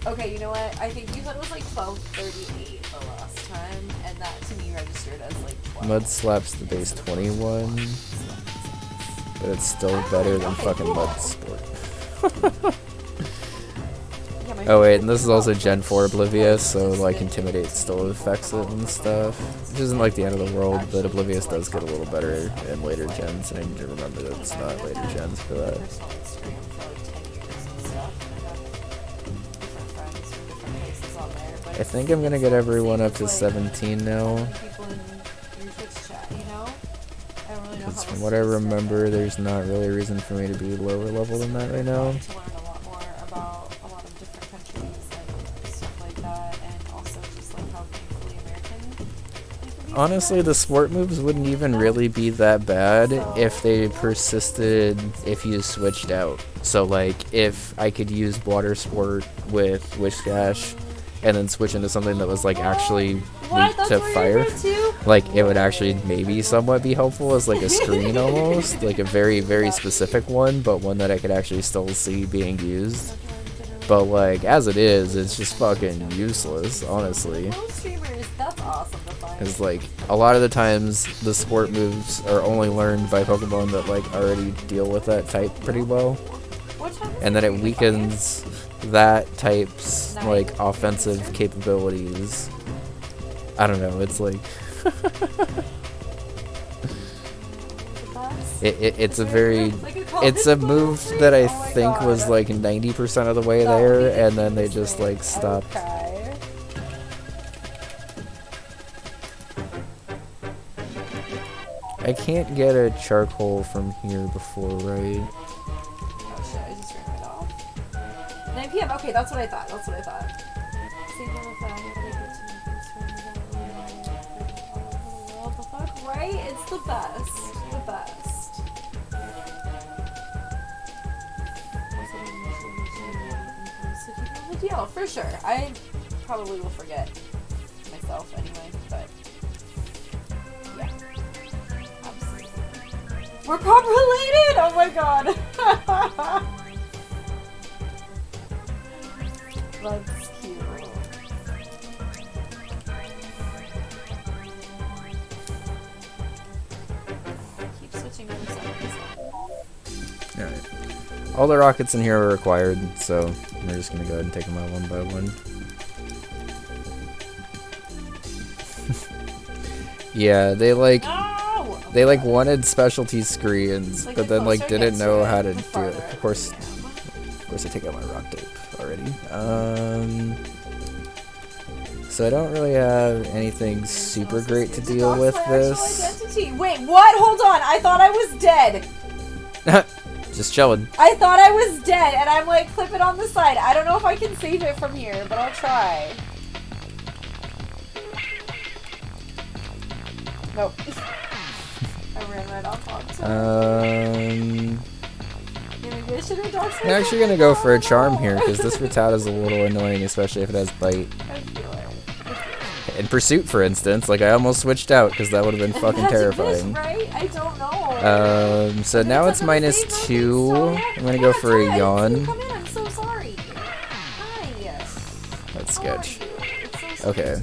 Okay, you know what? I think you said it was like 1238 the last time, and that to me registered as like 12. Mud Slap's the base 21, but it's still better than fucking Mud Sport. Oh wait, and this is also Gen 4 Oblivious, so like Intimidate still affects it and stuff. Which isn't like the end of the world, but Oblivious does get a little better in later gens, and I need to remember that it's not later gens for that. I think I'm gonna get everyone up to 17 now. Because from what I remember, there's not really a reason for me to be lower level than that right now. Honestly, the sport moves wouldn't even really be that bad if they persisted if you switched out. So like, if I could use Water Sport with Whiscash and then switch into something that was like actually weak to fire, like it would actually maybe somewhat be helpful as like a screen almost, like a very, very specific one, but one that I could actually still see being used. But like, as it is, it's just fucking useless, honestly. Streamers, that's awesome, Defiant. Because, like, a lot of the times the sport moves are only learned by Pokemon that, like, already deal with that type pretty well. And then it weakens that type's, like, offensive capabilities. I don't know, it's like... it's a very... It's a move that I think was, like, 90% of the way there, and then they just, like, stopped. I can't get a charcoal from here before, right? Oh shit, I just ran right off. 9 p.m. Okay, that's what I thought. That's what I thought. What the fuck, right? It's the best. The best. Yeah, for sure. I probably will forget myself anyway, but yeah. Absolutely. We're pop related! Oh my god! That's cute. Keep switching from side to side. Alright. All the rockets in here are required, so we're just gonna go ahead and take them out one by one. Yeah, they like... No! They like wanted specialty screens, Like, but the then like closer I didn't get know to how it, to the do it. farther Of course I take out my rock tape already. So I don't really have anything super great to deal with this. Identity. Wait, what? Hold on. I thought I was dead. Just chilling. I thought I was dead, and I'm like, clip it on the side. I don't know if I can save it from here, but I'll try. Nope. I ran right off onto I'm actually gonna go for a charm here because this Rattata is a little annoying, especially if it has bite. I feel it. In Pursuit, for instance, like I almost switched out because that would have been fucking terrifying. Right? I don't know. So now it's -2. I'm gonna go for a yawn. Come in. I'm so sorry. Hi. That's sketch. Okay.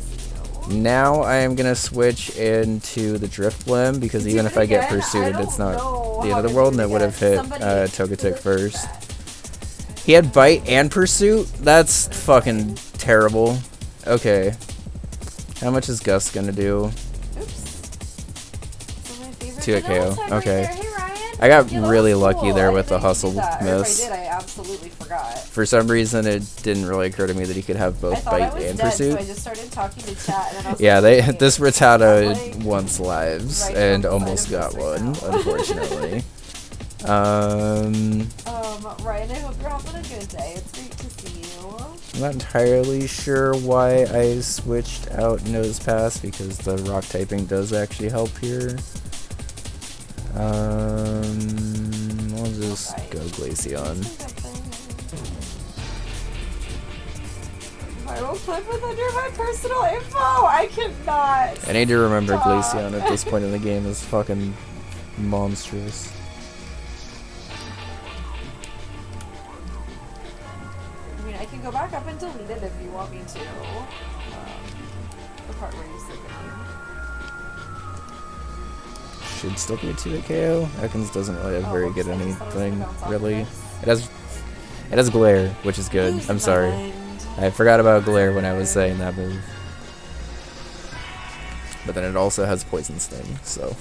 Now I am gonna switch into the Drift Blim because even if I get pursued, it's not the end of the world, and it would have hit Togetic first. He had Bite and Pursuit? That's fucking terrible. Okay. How much is Gus gonna do? Oops. 2 at KO. Okay. I got really lucky there with the hustle miss. If I did, I absolutely forgot. For some reason, it didn't really occur to me that he could have both Bite and Pursuit. So I just started talking to chat, and then I was Yeah, like, this Rattata wants lives right and outside almost of got this right one, now. unfortunately. Ryan, I hope you're having a good day. It's great to see you. I'm not entirely sure why I switched out Nose Pass because the rock typing does actually help here. I'll just go Glaceon. Viral clip with under my personal info. I cannot. I need to remember stop. Glaceon at this point in the game is fucking monstrous. I mean, I can go back up and delete it if you want me to. The part where you said the name. Should still be a 2 at KO. Ekans doesn't really have very good anything, really. It has Glare, which is good. I'm sorry. I forgot about Glare when I was saying that move. But then it also has Poison Sting, so...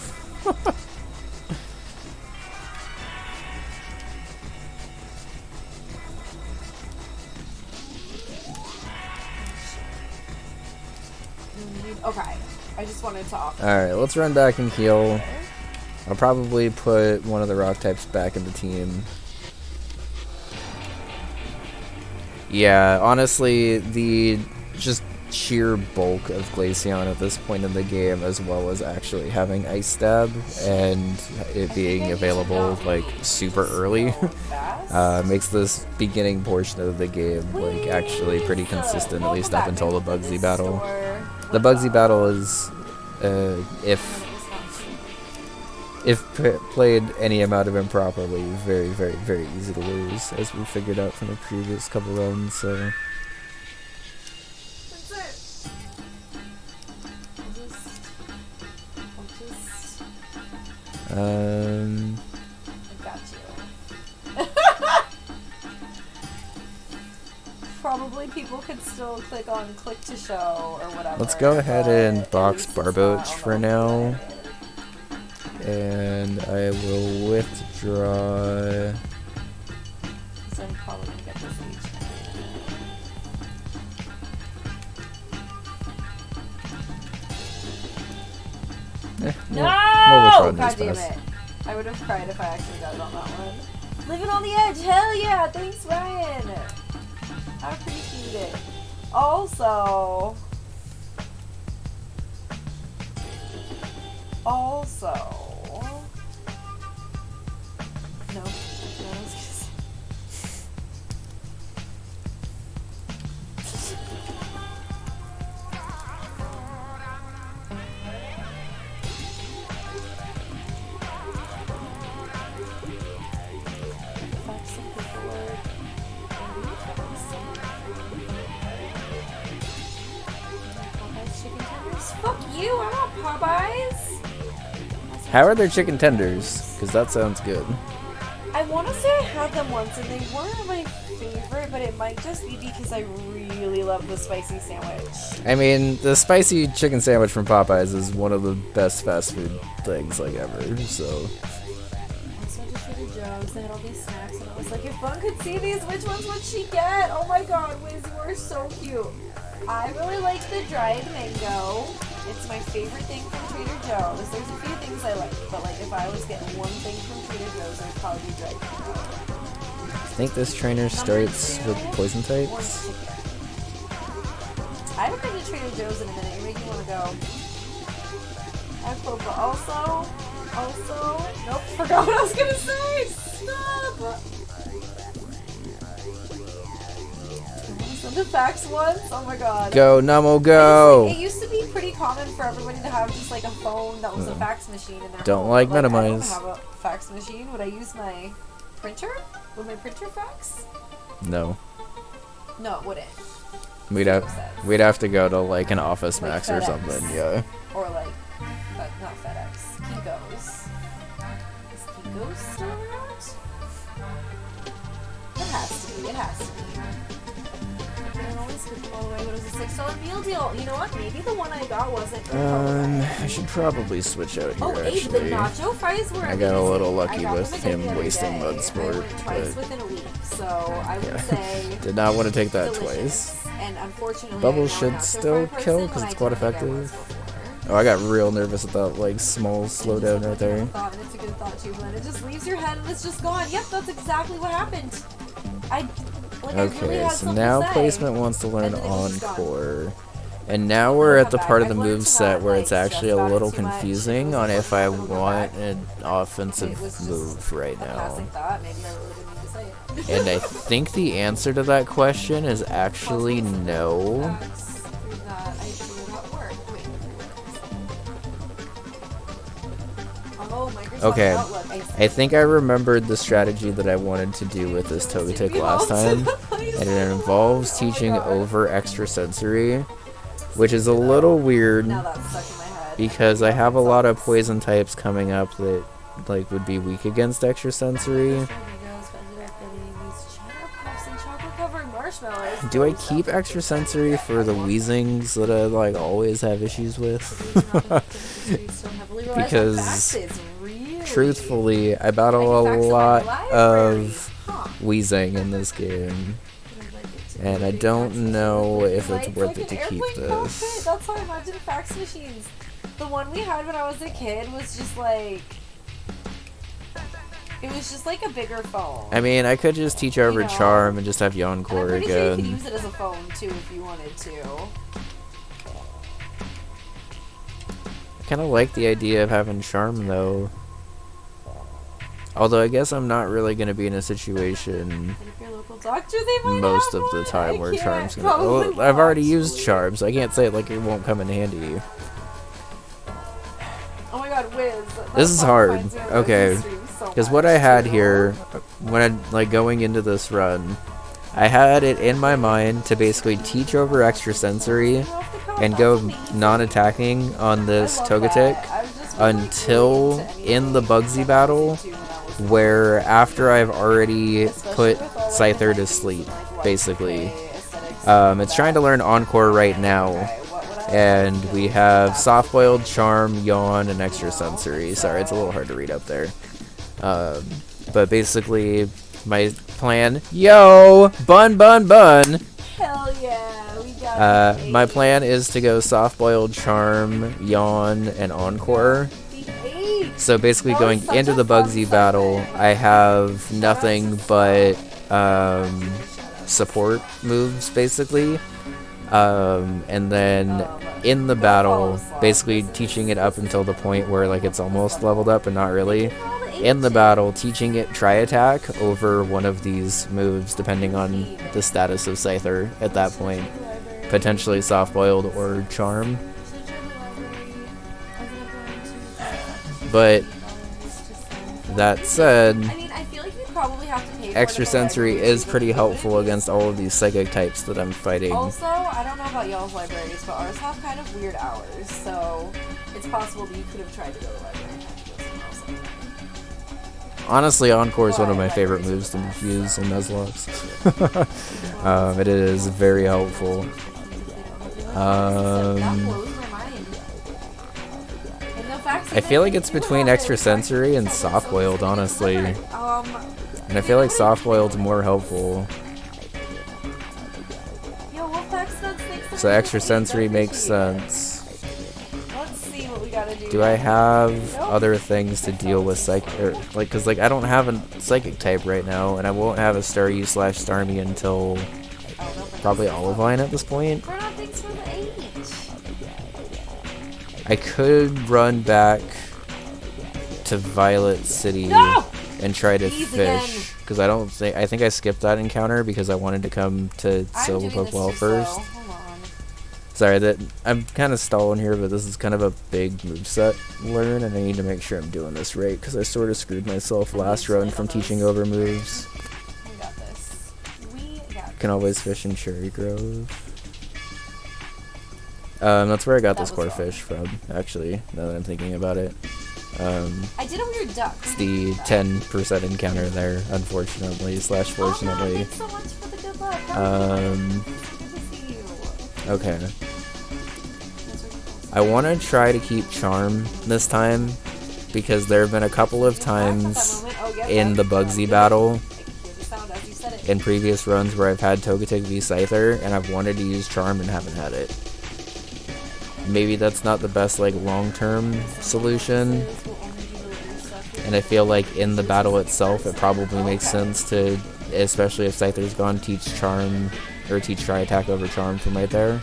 Okay, I just wanted to offer. Alright, let's run back and heal. I'll probably put one of the rock types back in the team. Yeah, honestly, the just sheer bulk of Glaceon at this point in the game, as well as actually having Ice Stab and it being available like super early, makes this beginning portion of the game like actually pretty consistent, at least up until the Bugsy battle. The Bugsy battle is, if played any amount of improperly, very, very, very easy to lose, as we figured out from the previous couple runs, so... That's it. I got you. Probably people could still click on click to show or whatever. Let's go ahead and but box at least it's Barboach not for on now. the And I will withdraw. So I'm probably gonna get this each. No! we'll withdraw God damn Newspass. it. I would have cried if I actually got it on that one. Living on the edge, hell yeah! Thanks, Ryan! I appreciate it. Also... No. Fuck you, I want Popeyes. How are their chicken tenders? Because that sounds good. I want to say I had them once and they weren't my favorite, but it might just be because I really love the spicy sandwich. I mean, the spicy chicken sandwich from Popeyes is one of the best fast food things like ever, so... Also, just Trader Joe's, they had all these snacks and I was like, if Bun could see these, which ones would she get? Oh my god, Wiz, you are so cute. I really like the dried mango. It's my favorite thing from Trader Joe's. There's a few things I like, but like if I was getting one thing from Trader Joe's, I'd probably be dried mango. I think this trainer starts with poison types. Orange chicken. I haven't been to Trader Joe's in a minute. You're making me want to go. I have Copa. Also, nope, forgot what I was gonna say. Stop. The fax once? Oh my god. Go, Numo, go! It used to be pretty common for everybody to have just like a phone that was a fax machine in their Don't home. like I don't minimize. have a fax machine. Would I use my printer? Would my printer fax? No. No, it wouldn't. We'd have to go to like an Office Like Max or FedEx. something, yeah. Or like, not FedEx, Kinko's. Is Kinko's still around? It has to be, it has to be. I always get all the way, what is a $6 meal deal? You know what, maybe the one I got wasn't I should probably switch out here, oh, Abe, the actually. nacho fries were I got a amazing. little I lucky got with them again him the other wasting day. mud sport, I went twice but within a week, so I would say did not want to take that delicious. twice. And unfortunately, Bubbles I'm not should a nacho still fry kill person 'cause when it's I quite don't think I effective. was before. Oh, I got real nervous at that like small slowdown right there. Thought, and it's a good thought too, but it just leaves your head and it's just gone. Yep, that's exactly what happened. I really Okay, had so something now to say. placement wants to learn And then it was just gone. Encore. And now we're at the part of the I've learned move to set not, where like, it's actually stress a about it little too much. confusing It on was if I like, want back. an offensive It was just move right a now. passing thought. Maybe I really didn't need to say it. And I think the answer to that question is actually no. Facts that I do at work. Wait, oh, Microsoft Okay, Outlook. I think I remembered the strategy that I wanted to do with this Togetic last time, and it involves teaching over extrasensory, which is a little weird Now that's stuck in my head. because I have a lot of poison types coming up that like would be weak against extrasensory. Do I keep extrasensory for the Weezings that I like always have issues with? Because truthfully, I battle a lot of Weezing in this game, and I don't know if it's worth it to keep this. That's how I imagine fax machines. The one we had when I was a kid was just like... It was just like a bigger phone. I mean, I could just teach over You know, Charm and just have And I'm Yoncore pretty sure you could again. use it as a phone too if you wanted to. I kind of like the idea of having Charm though. Although I guess I'm not really going to be in a situation And if your local doctor, they might most have of the one. time I where can't, Charm's going to... probably Well, I've already not. used Charm, so I can't say it like it won't come in handy. Oh my god, Wiz. This is hard. Okay. Because what I had here, when I like going into this run, I had it in my mind to basically teach over extrasensory and go non-attacking on this Togetic, until in the Bugsy battle, where after I've already put Scyther to sleep, basically. It's trying to learn Encore right now, and we have Soft Boiled, Charm, Yawn, and Extrasensory. Sorry, it's a little hard to read up there. But basically, my plan... Yo! Bun, bun, bun! Hell yeah, we got my plan is to go Soft Boiled, Charm, Yawn, and Encore. So basically going into the Bugsy battle, I have nothing but support moves, basically. And then in the battle, basically teaching it up until the point where like it's almost leveled up, but not really. In the battle, teaching it Tri-Attack over one of these moves, depending on the status of Scyther at that point. Potentially Soft Boiled or Charm. But that said, Extrasensory is pretty helpful against all of these psychic types that I'm fighting. Also, I don't know about y'all's libraries, but ours have kind of weird hours, so it's possible that you could have tried to go to the library and have to go somewhere else sometime. Honestly, Encore is one of my favorite moves to use in Nuzlocke. It is very helpful. I feel like it's between Extrasensory and Soft Boiled, honestly. And I feel like Soft Boiled's more helpful. So Extrasensory makes sense. Let's see what we gotta do. Do I have other things to deal with cause like I don't have a psychic type right now, and I won't have a Staryu/Starmie until probably Olivine at this point. I could run back to Violet City and try to fish, because I think I skipped that encounter because I wanted to come to Slowpoke well first. Sorry that I'm kind of stalling here, but this is kind of a big moveset learn, and I need to make sure I'm doing this right because I sort of screwed myself last run from teaching over moves. We got this. Can always fish in Cherry Grove. That's where I got this core fish from, actually, now that I'm thinking about it. I did a weird duck. It's the 10% encounter there, unfortunately, / fortunately. Thanks so much for the good luck. Okay. I want to try to keep Charm this time, because there have been a couple of times in the Bugsy battle in previous runs where I've had Togetic v Scyther, and I've wanted to use Charm and haven't had it. Maybe that's not the best like long-term solution, and I feel like in the battle itself it probably makes sense to, especially if Scyther's gone, teach Charm or teach Tri-Attack over Charm from right there.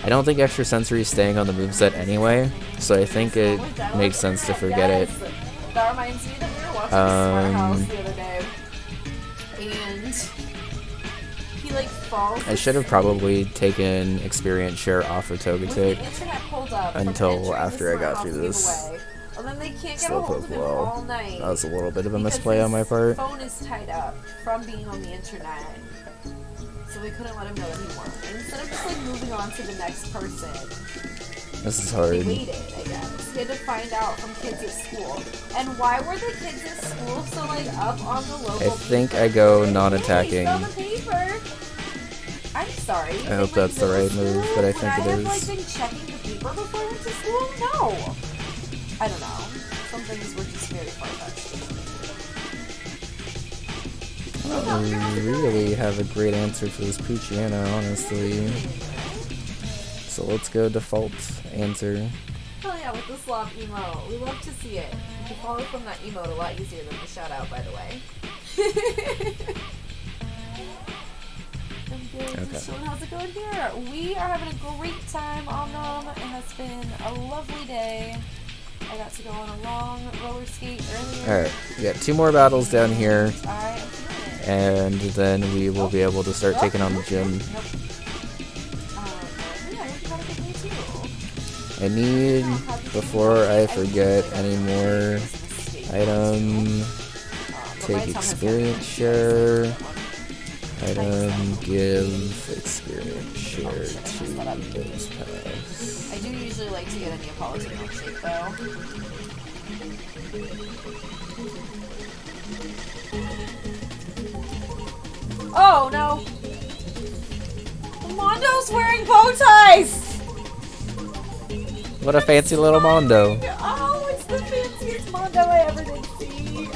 I don't think Extrasensory is staying on the moveset anyway, so I think it makes sense to forget it. That reminds me that we were watching Smart House the other day, and he like falls. I should have probably taken experience share off of Togetic until after I got through this Slowpoke well. That was a little bit of a misplay on my part. His phone is tied up from being on the internet, so we couldn't let him know anymore. And instead of just like moving on to the next person, this is hard. He waited, I guess. He had to find out from kids at school. And why were the kids at school so like up on the local I think I go non-attacking. I'm sorry. I hope that's the right move, but I think it is. Like been checking the paper before I went to school? No. I don't know. Some things were just very far-fetched. I don't really have a great answer for this Poochyena, honestly. So let's go default answer. Oh yeah, with the slop emote. We love to see it. You can follow from that emote a lot easier than the shout out, by the way. Okay. So how's it going here? We are having a great time on them. It has been a lovely day. I got to go on a long roller skate earlier. Alright, we got 2 more battles down here. I am feeling it. And then we will be able to start taking on the gym. I need, before I forget any more item, take experience share. Item, give, experience, share Oh, shit, I to messed that up. those paths. I do usually like to get a Neapolitan milkshake though. Oh no! Mondo's wearing bow ties! What a fancy little Mondo. Oh, it's the fanciest Mondo I ever did see.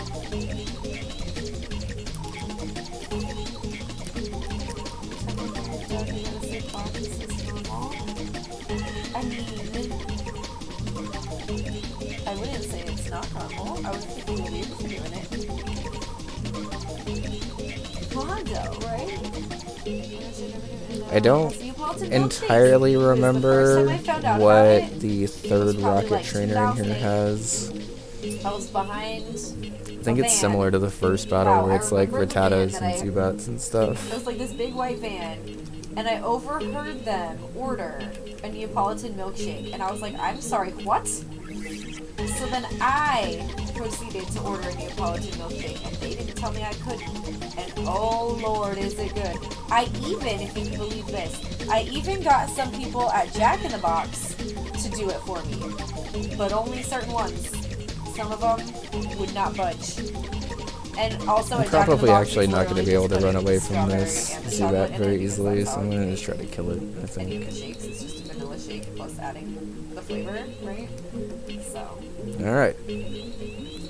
I mean, I wouldn't say it's not normal. I would think it would be for doing it. Mondo, right? I don't entirely remember what the third rocket trainer in here has. I was behind. I think it's similar to the first battle where it's like Rattatas and Zubats and stuff. It was like this big white van, and I overheard them order a Neapolitan milkshake, and I was like, I'm sorry, what? So then I proceeded to order a Neapolitan milkshake, and they didn't tell me I couldn't. And oh lord, is it good. I even, if you can believe this, I even got some people at Jack in the Box to do it for me. But only certain ones. Some of them would not budge. And also I'm at Jack in the probably Box, actually it's not going to be literally able to just run putting away from strawberry this and the Zubat chocolate in very it, because easily, that's so how I'm it going to is. just try to kill it, I Any of think. the shakes, it's just a vanilla shake plus adding the flavor, right? So. Alright.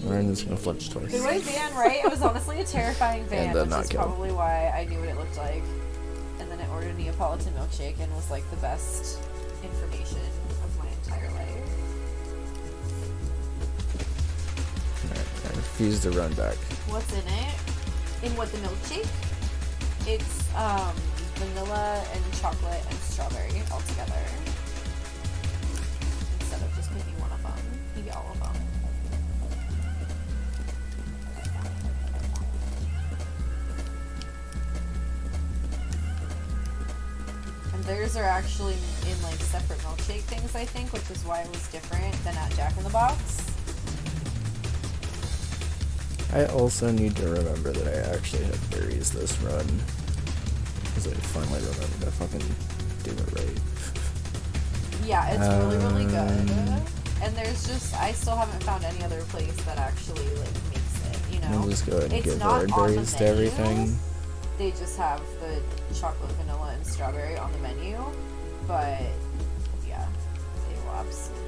I'm just going to flinch twice. Big white van, right? It was honestly a terrifying van, And then which not is kill. probably why I knew what it looked like. And then I ordered a Neapolitan milkshake and was like the best information of my entire life. Alright, I refuse to run back. What's in it? In what, the milkshake? It's vanilla and chocolate and strawberry all together. Instead of just picking one of them. Maybe all of them. And theirs are actually in like separate milkshake things, I think, which is why it was different than at Jack in the Box. I also need to remember that I actually have berries this run. Because I finally remembered to fucking do it right. Yeah, it's really good. And there's just, I still haven't found any other place that actually like makes it, you know? I'll just go ahead and It's give not hard on the berries to menu. everything. They just have the chocolate, vanilla, and strawberry on the menu. But, yeah, they will absolutely...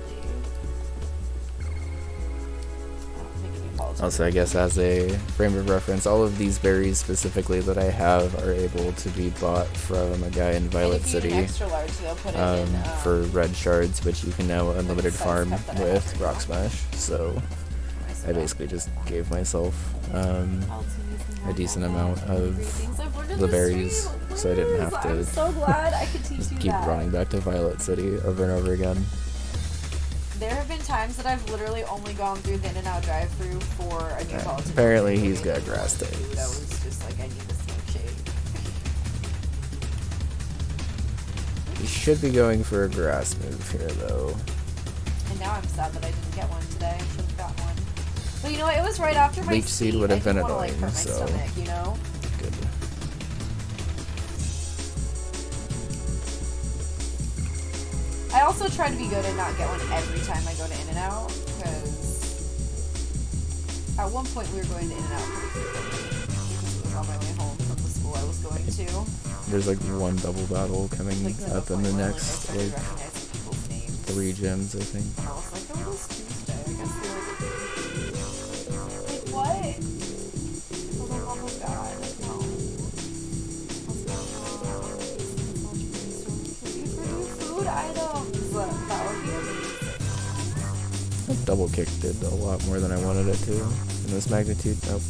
Also, I guess as a frame of reference, all of these berries specifically that I have are able to be bought from a guy in Violet City Extra large, they'll put it in, for red shards, which you can now unlimited size farm cup that I with have. Rock Smash. So I basically just gave myself a decent amount of the berries, so I didn't have to I'm so glad I could teach just you keep that. running back to Violet City over and over again. There have been times that I've literally only gone through the In-N-Out drive-thru for a Neapolitan. Apparently milkshake. he's got grass That tails. was just like, I need this milkshake. He should be going for a grass move here, though. And now I'm sad that I didn't get one today. I should have gotten one. But you know what? It was right after my Leech Seed would have I didn't been wanna, like, annoying, hurt my so- stomach, you know? Good. I also try to be good and not get one every time I go to In-N-Out, because at one point we were going to In-N-Out pretty frequently, because it was on my way home from the school I was going to. There's like one double battle coming Like, to up the in the point where, next I started like recognizing people's names. 3 gyms, I think. And I was like, oh, it is Tuesday. I guess they're like, what? I was like, oh my god, no. What's going on? Food items. That would be amazing. That double kick did a lot more than I wanted it to. In this magnitude, nope.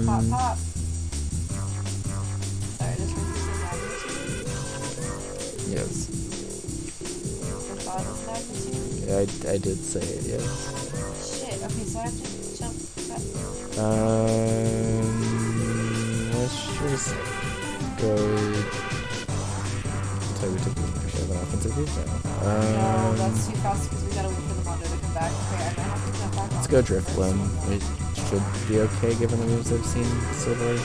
Pop, pop. Sorry, just read this magnitude. Yes. So thought this magnitude? Yeah, I did say it, yes. Shit, okay, so I have to jump back. Let's just go. So we took this actually have an offensive lead now. No, that's too fast because we gotta wait for the Mondo to come back. Okay, I might have to jump back Let's on. go Drift Bloom. It should be okay given the moves I've seen so far.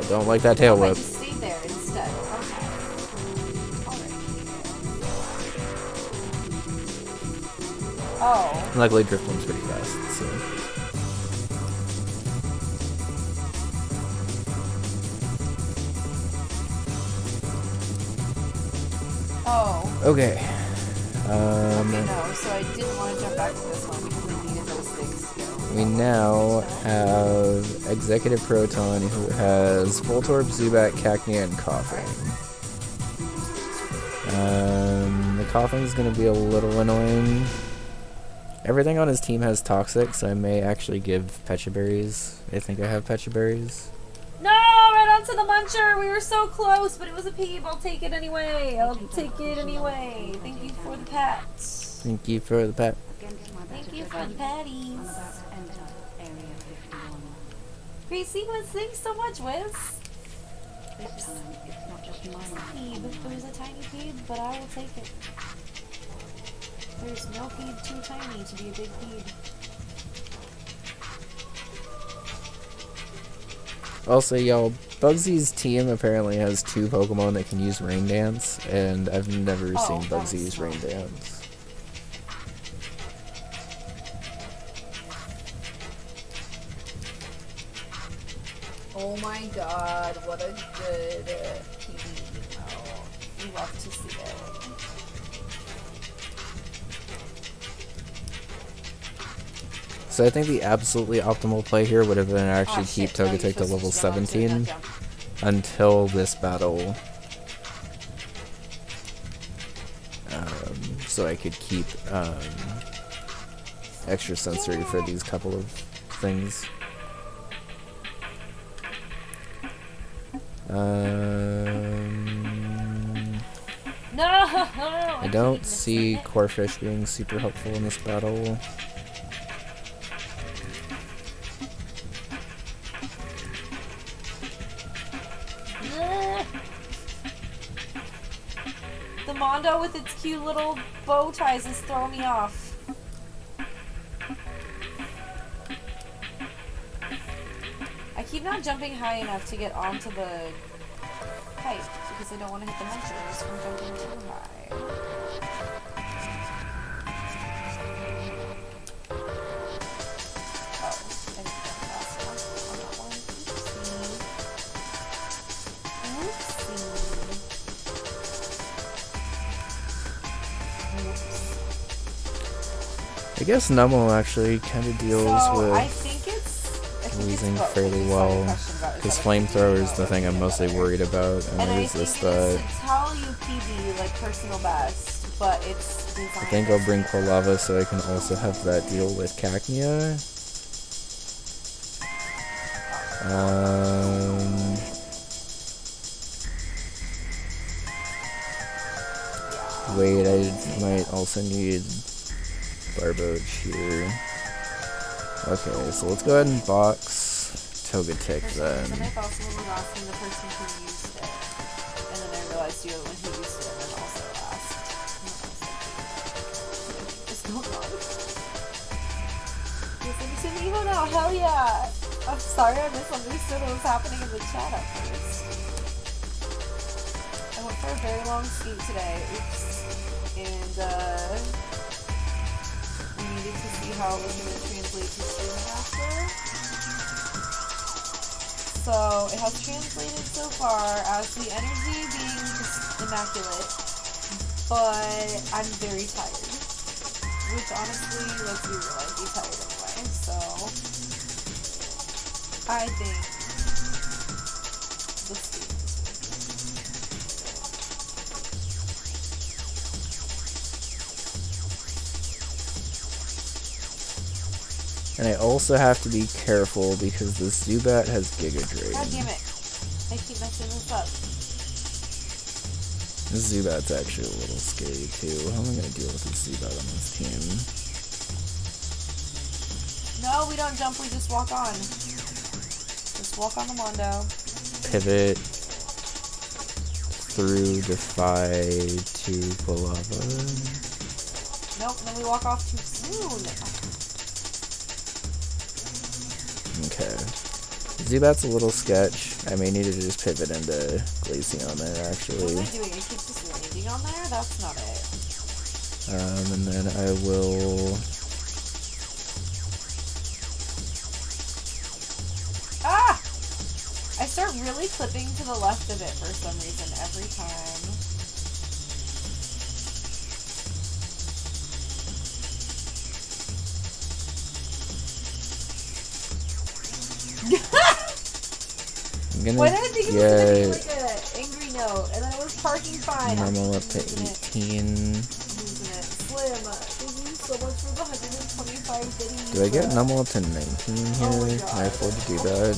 don't like that tail Oh, I whip. just stayed there instead. Okay. Alright. Oh. Luckily, Driftloom's pretty fast, so. Oh. Okay. Okay, no, so I didn't want to jump back to this one because I needed those things too. We now have Executive Proton, who has Voltorb, Zubat, Cacnea, and Coughing. The Coughing is going to be a little annoying. Everything on his team has Toxic, so I may actually give Pecha Berries. I think I have Pecha Berries. No, right onto the muncher. We were so close, but it was a peep. I'll take it anyway. I'll take it anyway. Thank you for the pats. Thank you for the pet. Thank you for the patties. Great sequence. Thanks so much, Wiz. Oops. Peeb. It was a tiny peeb, but I will take it. There's no peeb too tiny to be a big peeb. Also, y'all, Bugsy's team apparently has 2 Pokemon that can use Rain Dance, and I've never seen Bugsy use Rain Dance. Oh my god, what a good PB emo. We love to see it. So I think the absolutely optimal play here would have been actually keep Togetic to level 17 until this battle. So I could keep extra sensory for these couple of things. No! I don't see Corphish being super helpful in this battle. The Mondo with its cute little bow ties is throwing me off. I keep not jumping high enough to get onto the pipe because I don't want to hit the munchers from jumping too high. Oh, I didn't jump fast enough on that one. I guess Numel actually kind of deals I with think it's losing both. fairly It's well. not a question about His it's flamethrower is the thing I'm mostly worried about, and I there's think this it's that. to tell you PB, like personal best, but it's designed. I think I'll bring Quilava so I can also have that deal with Cacnea. Wait, I might also need Barboach here. Okay, so let's go ahead and box Togetic then. I thought someone was asking the person who used it, and then I realized you were the one who used it, and then also asked. What's going on? Yes, understand Evo now. Hell yeah! I'm sorry I misunderstood what was happening in the chat at first. I went for a very long skate today. Oops. And we needed to see how it was going to translate to streaming after. So it has translated so far as the energy being just immaculate, but I'm very tired. Which honestly, let's be real, I'd be tired anyway. So I think the stream is And I also have to be careful because the Zubat has Giga Drain. God damn it. I keep messing this up. This Zubat's actually a little scary too. How am I going to deal with this Zubat on this team? No, we don't jump, we just walk on. Just walk on the Mondo. Pivot through Defy to Quilava. Nope, then we walk off too soon. Okay. Zubat's a little sketch. I may need to just pivot into Glaceon there, What actually. am I doing? I keep just landing on there? That's not it. And then I will... Ah! I start really clipping to the left of it for some reason every time. Why did I think it was gonna be like an angry note, and then it was parking fine. Normal up to 18. Losing it. Slim, thank you so much for the 125 goodies. Do I get normal up to 19 here? Oh Can I afford to do that?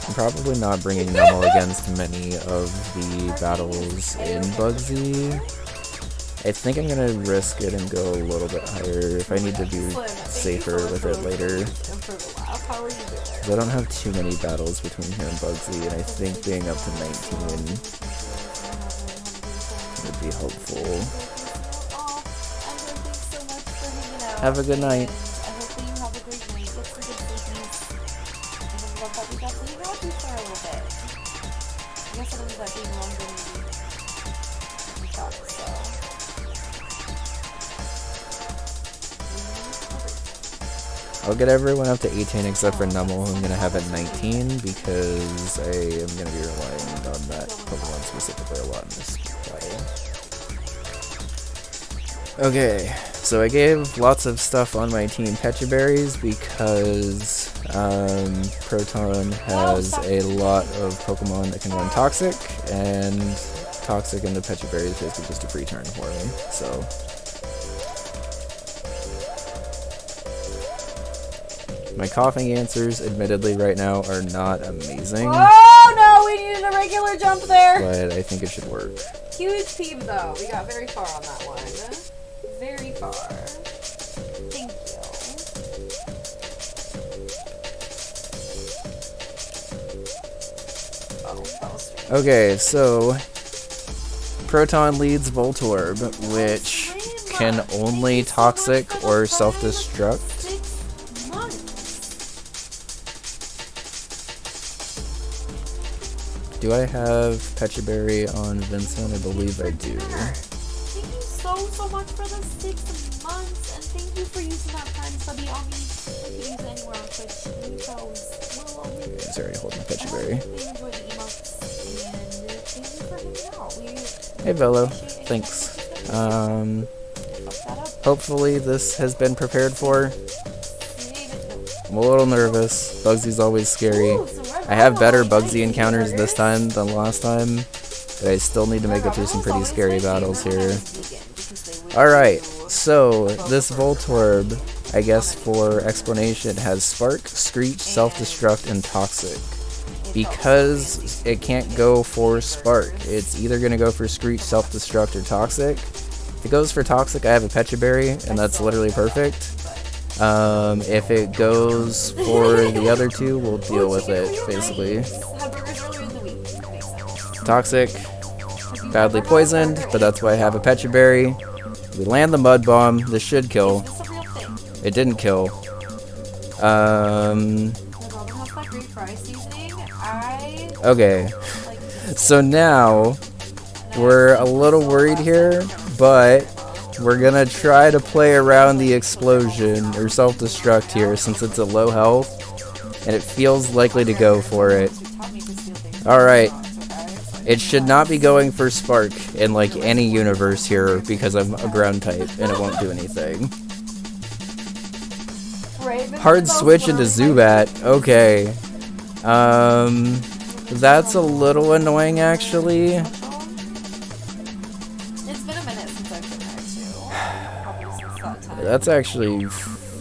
I'm probably not bringing normal against many of the battles in Bugsy. I think I'm gonna risk it and go a little bit higher if I need to be safer with it later. How are you doing? I don't have too many battles between here and Bugsy, and I think being up to 19 would be helpful. Have a good night. I hope that you have a great night. Get some good sleepies. And I love that we got to hang out with you for a little bit. I guess it ended up being longer than we thought, so. I'll get everyone up to 18 except for Nummel, who I'm gonna have at 19 because I am gonna be relying on that Pokemon specifically a lot in this battle. Okay, so I gave lots of stuff on my team Pecha Berries because Proton has a lot of Pokemon that can run Toxic, and Toxic and the Pecha Berries is basically just a free turn for me, so... My coughing answers, admittedly, right now are not amazing. Oh no, we needed a regular jump there! But I think it should work. Huge peeve though. We got very far on that one. Very far. Thank you. Oh, that was strange. Okay, so Proton leads Voltorb, which can only Toxic or Self-Destruct. Do I have Pecha Berry on Vincent? I believe I do. Thank you so much for the 6 months, and thank you for using that Prime Subby on me. You can use it anywhere on Twitch. You chose. It's already holding Pecha Berry. They enjoy the emotes, and thank you for hanging out. Hey Velo, thanks. Hopefully this has been prepared for. I'm a little nervous. Bugsy's always scary. I have better Bugsy encounters this time than last time, but I still need to make it through some pretty scary battles here. Alright, so this Voltorb, I guess for explanation, has Spark, Screech, Self-Destruct, and Toxic. Because it can't go for Spark, it's either going to go for Screech, Self-Destruct, or Toxic. If it goes for Toxic, I have a Pecha Berry, and that's literally perfect. If it goes for the other two, we'll deal with it, basically. Toxic, badly poisoned, but that's why I have a Pecha Berry. We land the Mud Bomb, this should kill. It didn't kill. Okay, so now, we're a little worried here, but we're gonna try to play around the explosion or self-destruct here since it's at low health and it feels likely to go for it. Alright, it should not be going for Spark in like any universe here because I'm a ground type and it won't do anything. Hard switch into Zubat, okay. That's a little annoying actually. That's actually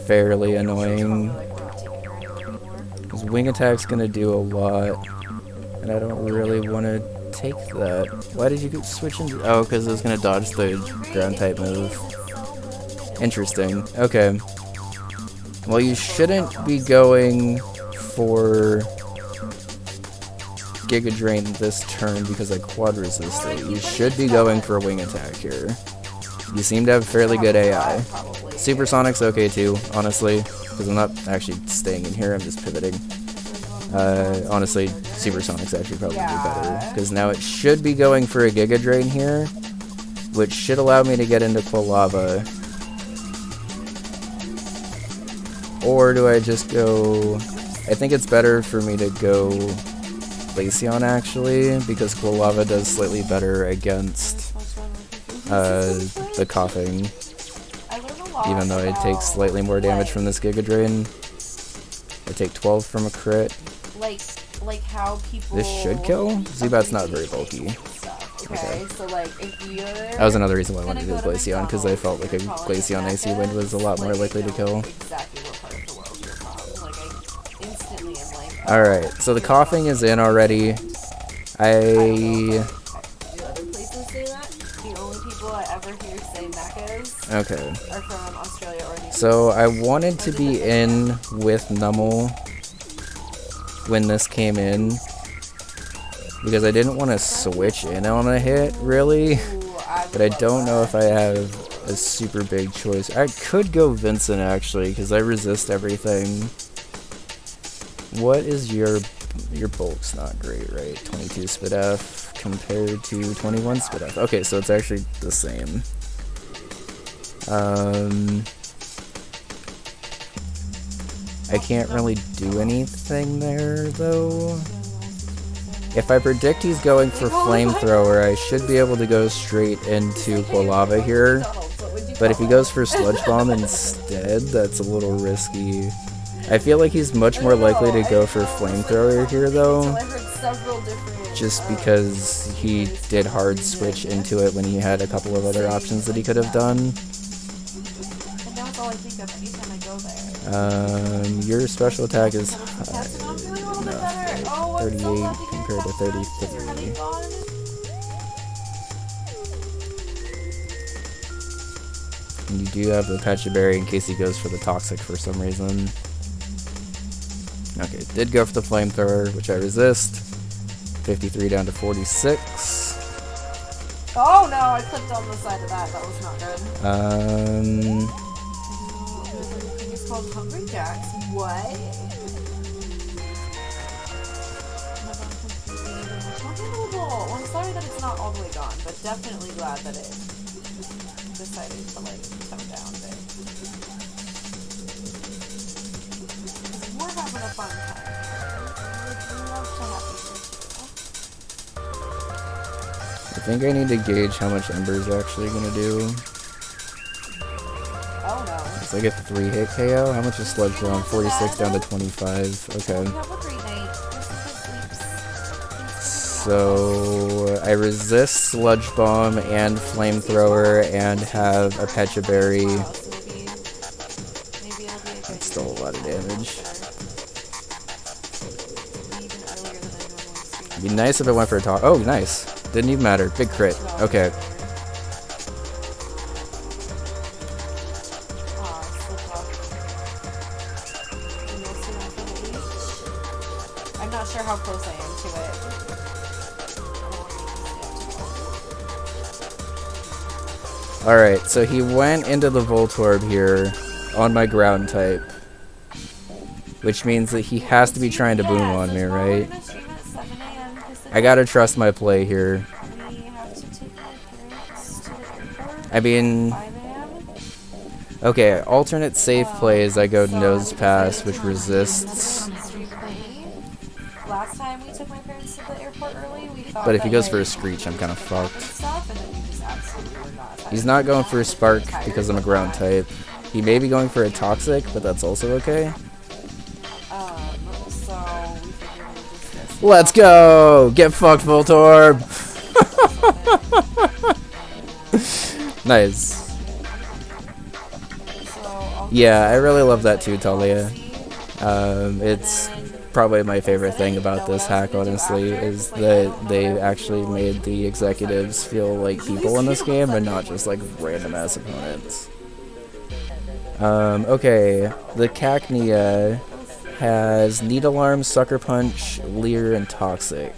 fairly annoying. Because Wing Attack's gonna do a lot, and I don't really want to take that. Why did you switch into... Oh, because it was gonna dodge the ground type move. Interesting. Okay. Well, you shouldn't be going for Giga Drain this turn because I quad resisted. You should be going for a Wing Attack here. You seem to have fairly good AI. Probably. Supersonic's okay too, honestly, because I'm not actually staying in here, I'm just pivoting. Honestly, Supersonic's actually probably better, because now it should be going for a Giga Drain here, which should allow me to get into Quilava. Or do I just go... I think it's better for me to go Glaceon, actually, because Quilava does slightly better against the coughing. Even though I take slightly more damage from this Giga Drain. I take 12 from a crit. Like how people... This should kill? Zubat's not very bulky. Okay, so like if you're... That was another reason why I wanted to do Glaceon, because I felt like a Glaceon AC Wind was a lot more likely to kill. Exactly what part of the world you're from. Like I instantly am like... Alright, so the coughing is in already. Do other places say that? The only people I ever hear say mechas Okay. are from Australia or New Zealand. So I wanted to be in with Nummel when this came in, because I didn't want to switch in on a hit, really. But I don't know if I have a super big choice. I could go Vincent, actually, because I resist everything. What is your bulk's not great, right? 22 Spit F compared to 21 Spit F. Okay, so it's actually the same. I can't really do anything there, though. If I predict he's going for Flamethrower, I should be able to go straight into Quilava here. But if he goes for Sludge Bomb instead, that's a little risky. I feel like he's much more likely to go for Flamethrower here, though. Just because he did hard switch into it when he had a couple of other options that he could have done. Your special attack is high. No, 38 compared to 33. And you do have the Pecha Berry in case he goes for the Toxic for some reason. Okay, did go for the Flamethrower, which I resist. 53 down to 46. Oh no, I clicked on the side of that. That was not good. It's called Hungry Jacks. What? Well, I'm sorry that it's not all the way gone, but definitely glad that it decided to like tone down a bit. We're having a fun time. We love to have I think I need to gauge how much Ember's actually gonna do. Oh no. It's like a 3-hit KO. How much is Sludge Bomb? 46 down to 25. Okay. Have a great night. So I resist Sludge Bomb and Flamethrower and have a Pecha Berry. That's still a lot of damage. It'd be nice if it went for a talk. Oh, nice. Didn't even matter. Big crit. Okay. I'm not sure how close I am to it. Alright, so he went into the Voltorb here on my ground type. Which means that he has to be trying to boom on me, right? I gotta trust my play here. I mean... Okay, alternate safe plays, I go Nose Pass, which resists. Last time we took my parents to the airport early, we thought But if he goes for a Screech, I'm kind of fucked. stuff, and then we just absolutely were not. He's not going for a Spark because I'm a ground type. He may be going for a Toxic, but that's also okay. So we figured we'd just Let's go! Get fucked, Voltorb! Nice. Yeah, I really love that too, Talia. It's probably my favorite thing about this hack, honestly, is that they actually made the executives feel like people in this game and not just like random ass opponents. Okay, the Cacnea has Needle Arm, Sucker Punch, Leer, and Toxic.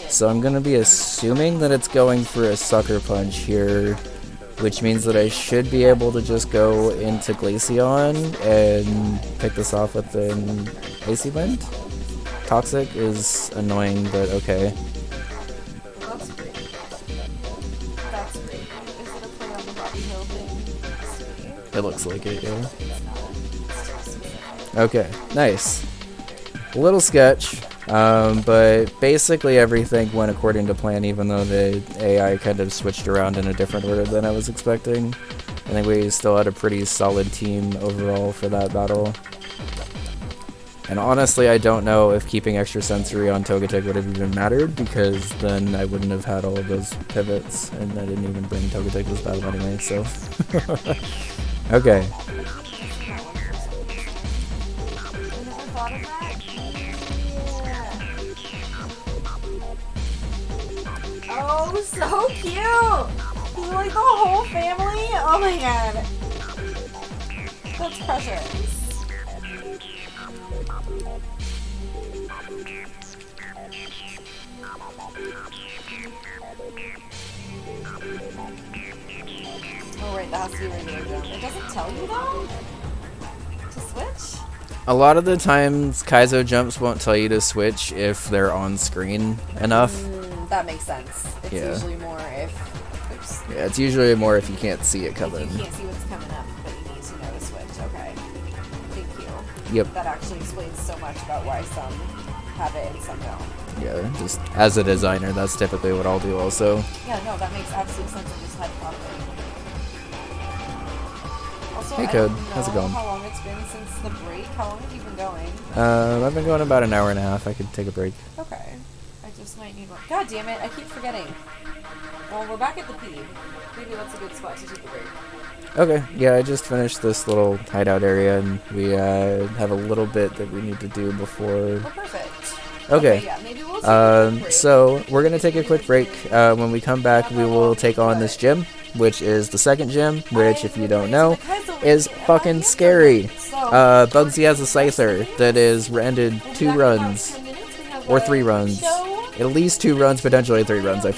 So I'm gonna be assuming that it's going for a Sucker Punch here, which means that I should be able to just go into Glaceon and pick this off with an AC Wind. Toxic is annoying, but okay. That's great. That's great. Is it a play on the Bobby Hill thing? It looks like it, yeah. It's not. It's too specific. Okay, nice. A little sketch, but basically everything went according to plan, even though the AI kind of switched around in a different order than I was expecting. I think we still had a pretty solid team overall for that battle. And honestly, I don't know if keeping extra sensory on Togetic would have even mattered, because then I wouldn't have had all of those pivots, and I didn't even bring Togetic to this battle anyway, so... Okay. Oh, so cute! He's like the whole family? Oh my god. That's precious. Oh right, that has to be regular jump. It doesn't tell you though? To switch? A lot of the times, Kaizo jumps won't tell you to switch if they're on screen enough. That makes sense. It's Yeah. usually more if... Oops. Yeah, it's usually more if you can't see it If coming. you can't see what's coming up, but you need to know to switch. Okay. Thank you. Yep. That actually explains so much about why some have it and some don't. Yeah, just as a designer, that's typically what I'll do also. Yeah, no, that makes absolute sense. I just had thought of it. Also, Hey, I Code. don't know How's it going? how long it's been since the break. How long have you been going? I've been going about an hour and a half. I could take a break. Okay. I just might need one. God damn it, I keep forgetting. Well, we're back at the P. Maybe that's a good spot to take a break. Okay, yeah, I just finished this little hideout area, and we have a little bit that we need to do before... Oh, perfect. Okay. Yeah, maybe we'll take a quick break. So we're gonna take a quick break. When we come back, we will take on this gym, which is the second gym, which, if you don't know, is fucking scary. Bugsy has a Scyther that is ended 2 runs, or 3 runs. At least 2 runs, potentially 3 runs, I forget.